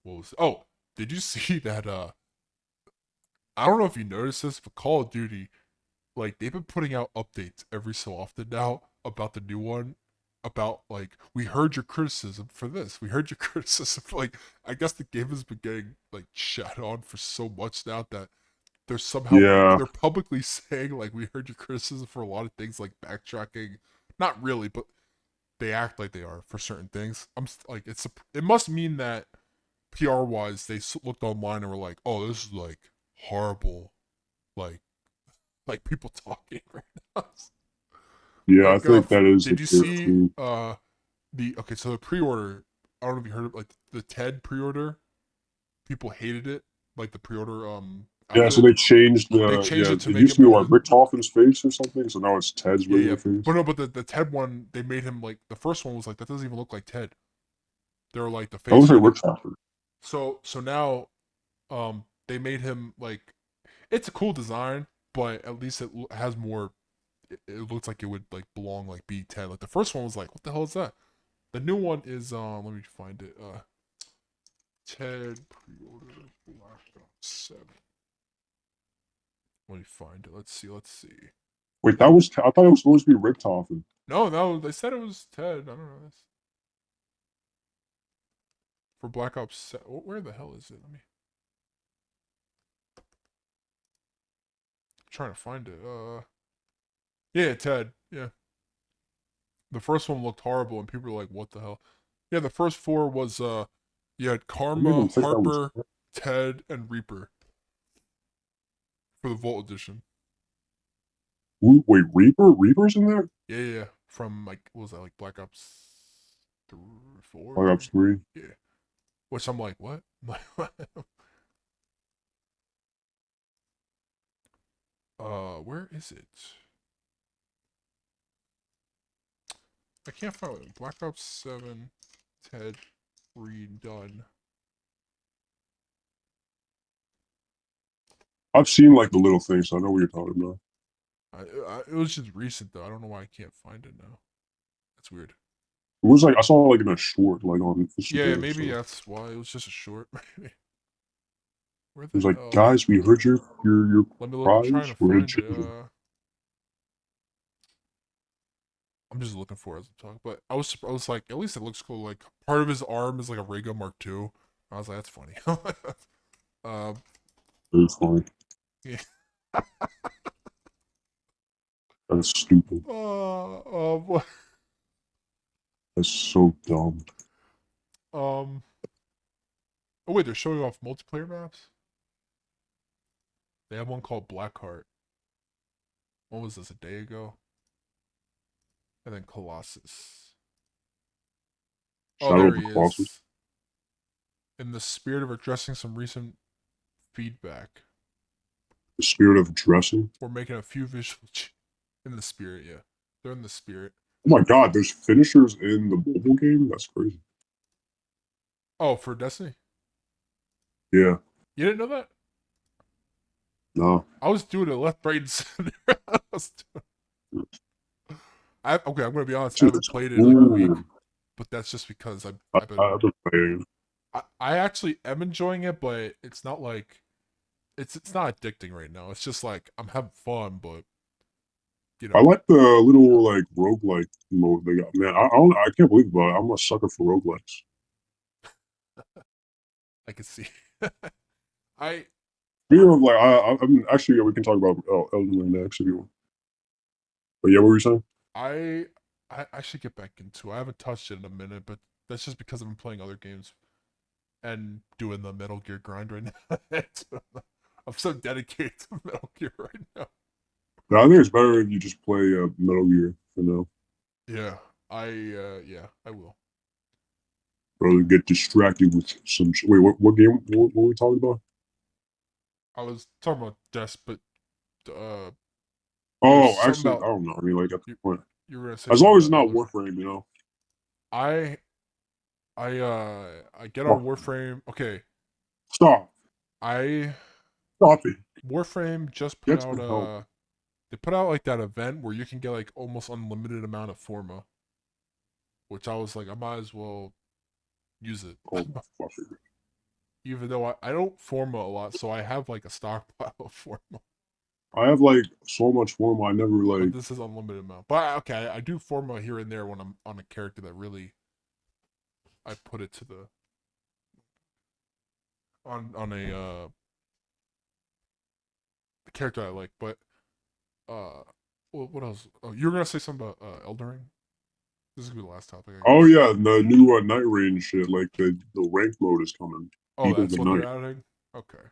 what was? Oh, did you see that? I don't know if you noticed this, but Call of Duty, like they've been putting out updates every so often now about the new one. About like we heard your criticism for this. We heard your criticism. Like I guess the game has been getting like shat on for so much now that they're somehow yeah, they're publicly saying like we heard your criticism for a lot of things like backtracking. Not really, but they act like they are for certain things. I'm like it must mean that PR wise they looked online and were like, oh, this is like horrible, like people talking right now. yeah. I Like think that is the did you case see too. the okay, so the pre-order, I don't know if you heard of like the Ted pre-order, people hated it, like the pre-order Yeah, so outfit. they changed They the changed yeah. it to It make used it to be more. like Richtofen's face or something, so now it's Ted's Yeah, regular yeah. face. But no, but the Ted one, they made him like the first one was like that doesn't even look like Ted. They were like the That face looks like made it. Richthofen. So now they made him like it's a cool design, but at least it has more. It looks like it would like belong like be Ted. Like the first one was like, what the hell is that? The new one is let me find it. Ted pre-order Black Ops 7. Let me find it. Let's see. Let's see. Wait, that was I thought it was supposed to be Richthofen. No, no, they said it was Ted. I don't know. For Black Ops 7. Where the hell is it? Let me. I'm trying to find it. Yeah, Ted. Yeah. The first one looked horrible, and people were like, "What the hell?" Yeah, the first four was you had I didn't Karma, even think that was. Harper, Ted, and Reaper for the Vault Edition. Ooh, wait, Reaper? Reaper's in there? Yeah, yeah, yeah. From like what was that like Black Ops 3, 4, Black Ops 3? 3. Yeah. Which I'm like, what? Where is it? I can't find it. Black Ops 7, Ted, redone. I've seen like the little things, so I know what you're talking about. It was just recent though. I don't know why I can't find it now. That's weird. It was like I saw like in a short, like on Yeah, Instagram. maybe So that's why it was just a short. Where it the was like, hell? guys, we heard your Let me look. I'm trying prize. to We're gonna find it. change it. I'm just looking for it as I'm talking. But I was like, at least it looks cool. Like part of his arm is like a ray gun Mark II. I was like, that's funny. um, It's funny. yeah. That's stupid. What? That's so dumb. Oh wait, they're showing off multiplayer maps. They have one called Blackheart. What was this, a day ago? And then Colossus. Oh, Shadow there of the he Colossus. is. In the spirit of addressing some recent feedback, The spirit of dressing. we're making a few visual in the spirit. Yeah, they're in the spirit. Oh my god, there's finishers in the mobile game? That's crazy. Oh, for Destiny, Yeah, you didn't know that? no. I was doing it left, right, and center. Okay, I'm gonna be honest. I haven't It's played it in like a week, cool. but that's just because I've I've been been playing. I actually am enjoying it, but it's not like it's not addicting right now. It's just like I'm having fun, but you I know, like the little like roguelike mode they got. Man, I don't I can't believe it, but I'm a sucker for roguelikes. I can see. I Speaking of like, I'm actually yeah, we can talk about Elden Ring next if you want. But yeah, what were you saying? I I should get back into it. I haven't touched it in a minute, but that's just because I've been playing other games and doing the Metal Gear grind right now. I'm so dedicated to Metal Gear right now. No, I think it's better if you just play Metal Gear for now, Yeah, yeah, I will. rather than get distracted with some. Wait, what game? What were we talking about? I was talking about Des, but uh, there's Oh, something actually, about I don't know. I mean, like at the you. point, You were gonna say as something long as it's about not Elden. Warframe, you know. I I get on Fuck. Warframe. Okay, Stop. I Stop it. Warframe just put Get out some help. they put out like that event where you can get like almost unlimited amount of forma, which I was like I might as well use it. Oh my fucking. Even though I don't forma a lot, so I have like a stockpile of forma. I have like so much form. I never But like. this is unlimited amount. But okay, I do forma here and there when I'm on a character that really I put it to the on a character I like. But uh, what else? Oh, you were gonna say something about Elden Ring. This is gonna be the last topic, I Oh guess. yeah, the new night range shit. Like the rank mode is coming. Oh, Heat of that's the what they're night. adding. Okay,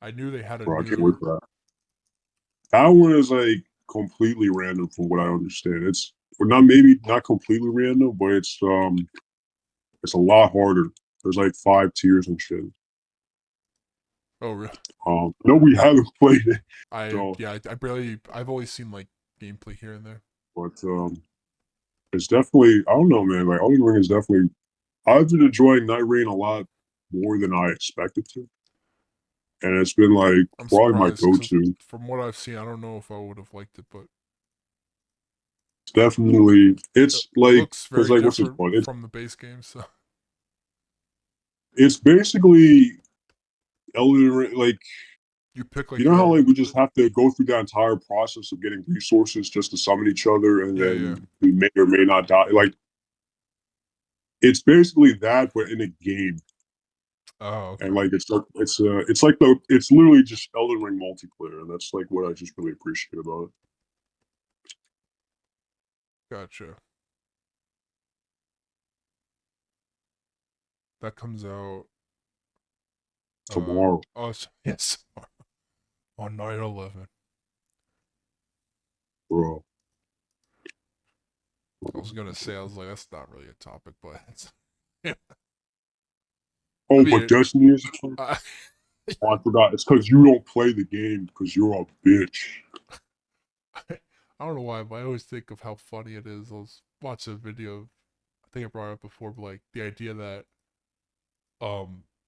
I knew they had a Bro, I can't wait new. for that. That one is like completely random from what I understand. It's or not maybe not completely random, but it's a lot harder. There's like 5 tiers and shit. Oh, really? No, we haven't played it, I so yeah, I barely. I've always seen like gameplay here and there. but it's definitely I don't know, man. Like Elden Ring is definitely I've been enjoying Night Rain a lot more than I expected to, and it's been like I'm probably my surprised because go-to. from what I've seen, I don't know if I would have liked it, but It's definitely it, it's it like looks because very like what's it different called? from the base game. So It's basically Elden Ring. Like you pick you like know your how own. like we just have to go through that entire process of getting resources just to summon each other, and Yeah, yeah. then we may or may not die. Like it's basically that, but in a game. Oh, And okay, like it's like it's literally just Elden Ring multiplayer, and that's like what I just really appreciate about it. gotcha. That comes out. Tomorrow, Oh, yes, on 9/11. bro. I was gonna say I was like that's not really a topic, but it's. Yeah. I Oh, but mean, Destiny is. I, Oh, I forgot. It's because you don't play the game because you're a bitch. I don't know why, but I always think of how funny it is. I was watching a video of, I think I brought it up before, but like the idea that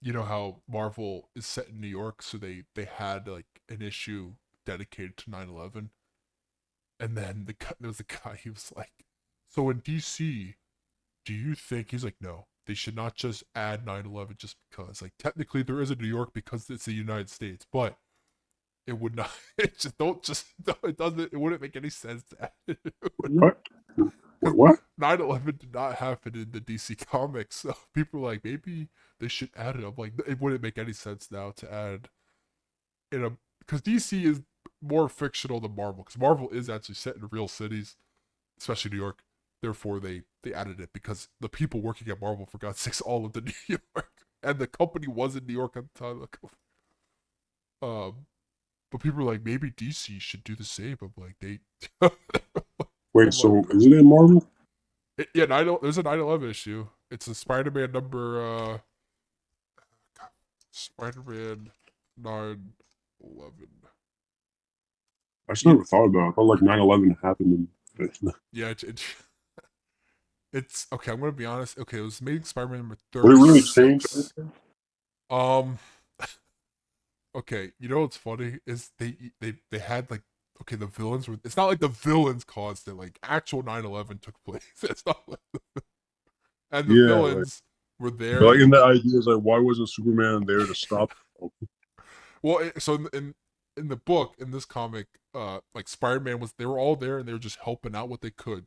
you know how Marvel is set in New York, so they had like an issue dedicated to 9/11, and then there was a guy he was like, so in DC, do you think he's like, no, they should not just add 9/11 just because like technically there is a New York because it's the United States, but it would not. It just don't just no, it doesn't. It wouldn't make any sense to add it. What? Wait, because what? 9/11 did not happen in the DC comics. So people are like, maybe they should add it. I'm like, it wouldn't make any sense now to add in a because DC is more fictional than Marvel. Because Marvel is actually set in real cities, especially New York. Therefore, they added it because the people working at Marvel, for God's sakes, all lived in New York, and the company was in New York at the time. Like, um, but people are like, maybe DC should do the same. I'm like, they. Wait, I'm like, so is it in Marvel? yeah, there's a 9/11 issue. It's a Spider-Man number. Spider-Man 9/11. I just You, never thought about it. I thought like 9/11 happened. yeah, it's okay. I'm gonna be honest. Okay, it was made Spider-Man number Would it really change 36. anything? Um, okay, you know what's funny is they had like okay the villains were. It's not like the villains caused it. Like actual 9/11 took place. It's not like and the Yeah, like, villains were but like there. in the idea is like, why wasn't Superman there to stop? Oh, Well, so in the book in this comic, like Spider-Man was they were all there and they were just helping out what they could,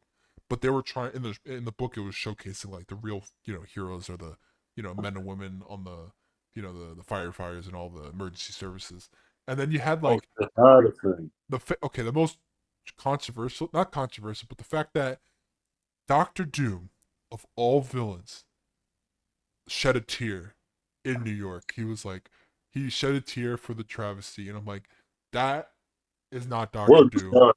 but they were trying in the book it was showcasing like the real heroes or the men and women on the the firefighters and all the emergency services, and then you had oh, like they had a thing. the most controversial not controversial but the fact that Doctor Doom of all villains shed a tear in New York. He was like, he shed a tear for the travesty, and I'm like, that is not What Doctor a good Doom. guy.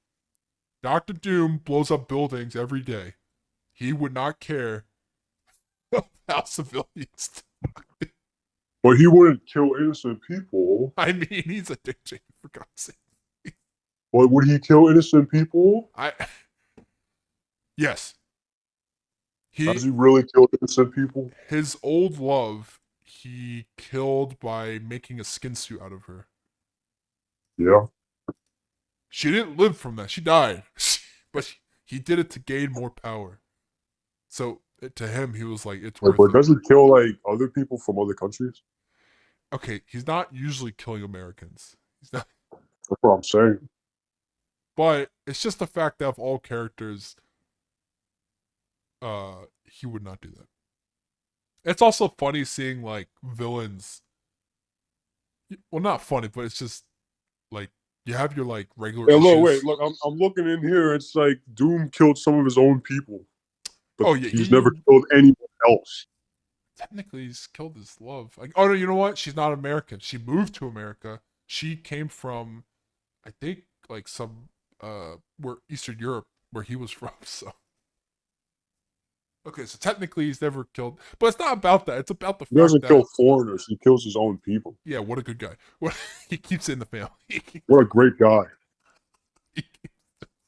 Doctor Doom blows up buildings every day. He would not care about civilians. But he wouldn't kill innocent people. I mean, he's a dictator for God's sake. But would he kill innocent people? I yes, Has he he really killed innocent people? his old love he killed by making a skin suit out of her. Yeah. She didn't live from that. She died, but he did it to gain more power. So to him, he was like, it's Like, worth but it. does he kill like other people from other countries? Okay, he's not usually killing Americans. He's not, That's what I'm saying. but it's just the fact that of all characters, he would not do that. It's also funny seeing like villains. Well, not funny, but it's just like you have your like regular Hey, look, wait, issues. look, I'm looking in here. It's like Doom killed some of his own people, but Oh yeah, he's never killed anyone else. technically he's killed his love. Like, oh no, you know what? She's not American. She moved to America. She came from, I think, like some where Eastern Europe where he was from. So okay, so technically he's never killed, but it's not about that. It's about the He fact doesn't that kill foreigners. He kills his own people. yeah, what a good guy. What he keeps it in the family. What a great guy.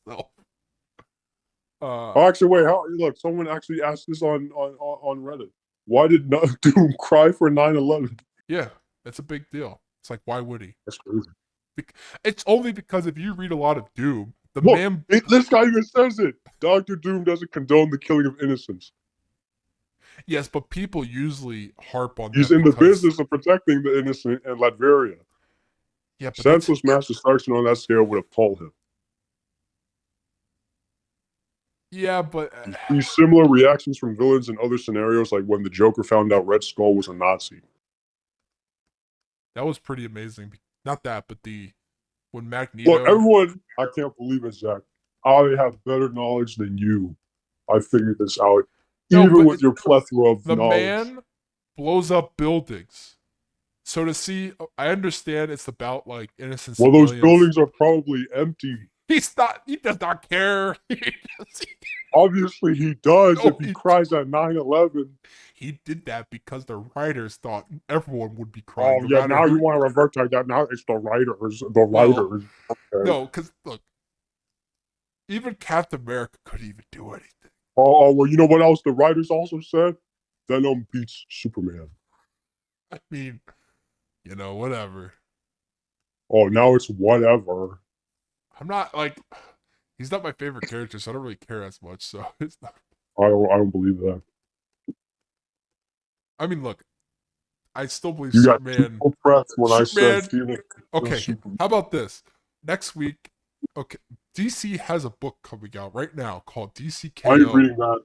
So, Oh, actually, wait. How? Look, someone actually asked this on Reddit. Why did Doom cry for 9/11? yeah, it's a big deal. It's like why would he? That's crazy. It's only because if you read a lot of Doom, the Look, man. this guy even says it. Doctor Doom doesn't condone the killing of innocents. Yes, but people usually harp on He's that in the because business of protecting the innocent in Latveria. yeah, but that's Senseless mass destruction on that scale would appall him. yeah, but You see similar reactions from villains in other scenarios, like when the Joker found out Red Skull was a Nazi. that was pretty amazing. Not that, but the when Look, Magneto. everyone, I can't believe it, Zach. I have better knowledge than you. I figured this out, No, even but with your plethora of the knowledge. man blows up buildings. So to see, I understand it's about like innocent Well, those civilians. buildings are probably empty. He's not. He does not care. Obviously, he does if No, he cries at 9/11. he did that because the writers thought everyone would be crying, Oh, no yeah, matter now you who. want to revert to that. Now it's the writers. The Well, writers. Okay. no, because look, even Captain America couldn't even do anything. Well, you know what else the writers also said? Venom beats Superman. I mean, whatever. Oh, now it's whatever. I'm not like he's not my favorite character, so I don't really care as much. So it's not. I don't believe that. I mean, look, I still believe You got too Superman. impressed when I said Superman. Felix kills Okay, Superman. how about this? Next week, okay. DC has a book coming out right now called I ain't DCKO. reading that.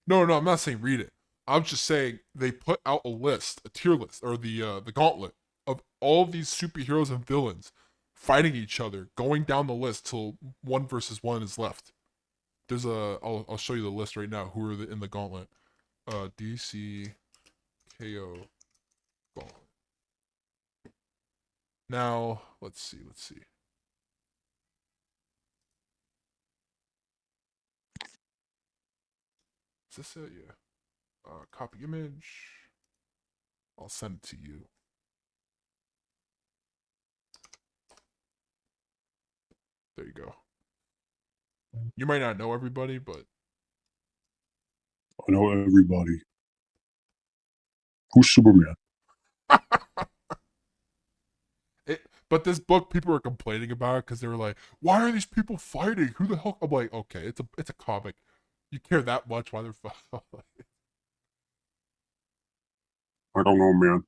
No, I'm not saying read it. I'm just saying they put out a list, a tier list, or the gauntlet of all of these superheroes and villains fighting each other, going down the list till one versus one is left. There's a. I'll show you the list right now. Who are in the gauntlet? DCKO gauntlet. Now let's see. Is this it? Yeah. Copy image. I'll send it to you. There you go. You might not know everybody, but I know everybody. Who's Superman? but this book people are complaining about because they were like, "Why are these people fighting? Who the hell?" I'm like, "Okay, it's a comic. You care that much why they're fighting?" I don't know, man.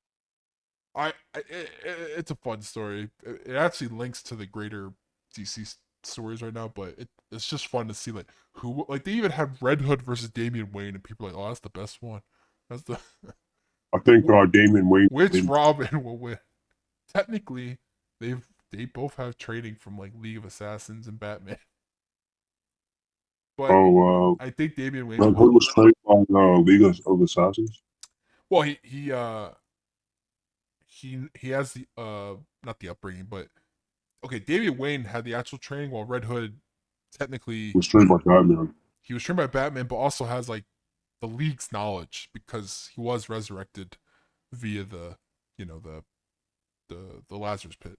It's a fun story. It actually links to the greater DC stories right now, but it's just fun to see like who like they even have Red Hood versus Damian Wayne, and people are like, "Oh, that's the best one. That's the I think Damian Wayne. which Robin will win." Technically, they both have training from like League of Assassins and Batman, but Oh, I think Damian Wayne Red will. Hood was trained by League of Assassins. Well, he has the not the upbringing, but okay, Damian Wayne had the actual training, while Red Hood technically Was trained by Batman. he was trained by Batman, but also has like the League's knowledge because he was resurrected via the the Lazarus pit.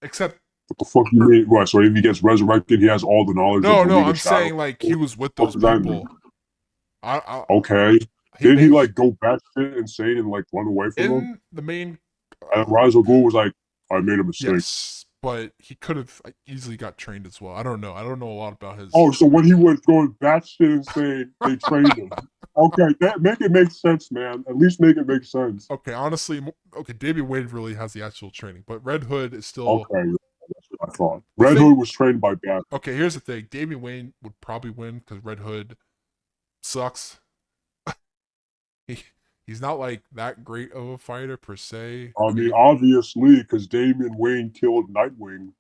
Except What the fuck you mean? What? So if he gets resurrected, he has all the knowledge of no, the League of I'm Shadows. saying like he was with What those does that mean? people. I Okay. he Did he made like go batshit insane and like run away from them? in the main. And Rise of Ghul was like, I made a mistake. Yes, but he could have easily got trained as well. I don't know. I don't know a lot about his. Oh, so when he was going batshit insane, they trained him. Okay, that make it make sense, man. At least make it make sense. Okay, honestly, okay, Damian Wade really has the actual training, but Red Hood is still Okay, that's what I thought. the Red thing. Hood was trained by Batman. Okay, here's the thing: Damian Wayne would probably win because Red Hood sucks. he he's not like that great of a fighter per se. I Okay, mean, obviously, because Damian Wayne killed Nightwing.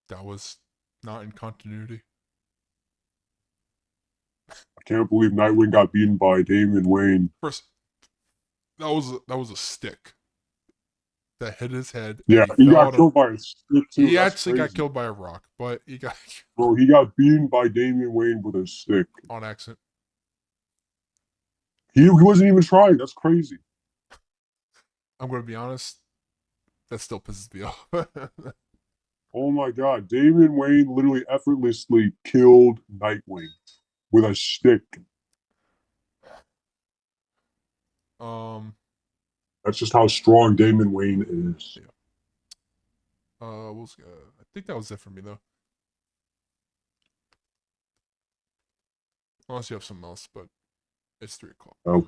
that was not in continuity. I can't believe Nightwing got beaten by Damian Wayne. First, that was a stick that hit his head, and Yeah, he he fell got on a. killed by a stick too. He That's actually got crazy. killed by a rock, but he got Bro, he got beaten by Damian Wayne with a stick. on accident. He wasn't even trying. That's crazy. I'm gonna be honest, that still pisses me off. Oh my god, Damian Wayne literally effortlessly killed Nightwing with a stick. um, That's just how strong Damian Wayne is. yeah. I think that was it for me though. Unless you have something else, but it's 3 o'clock. Uh,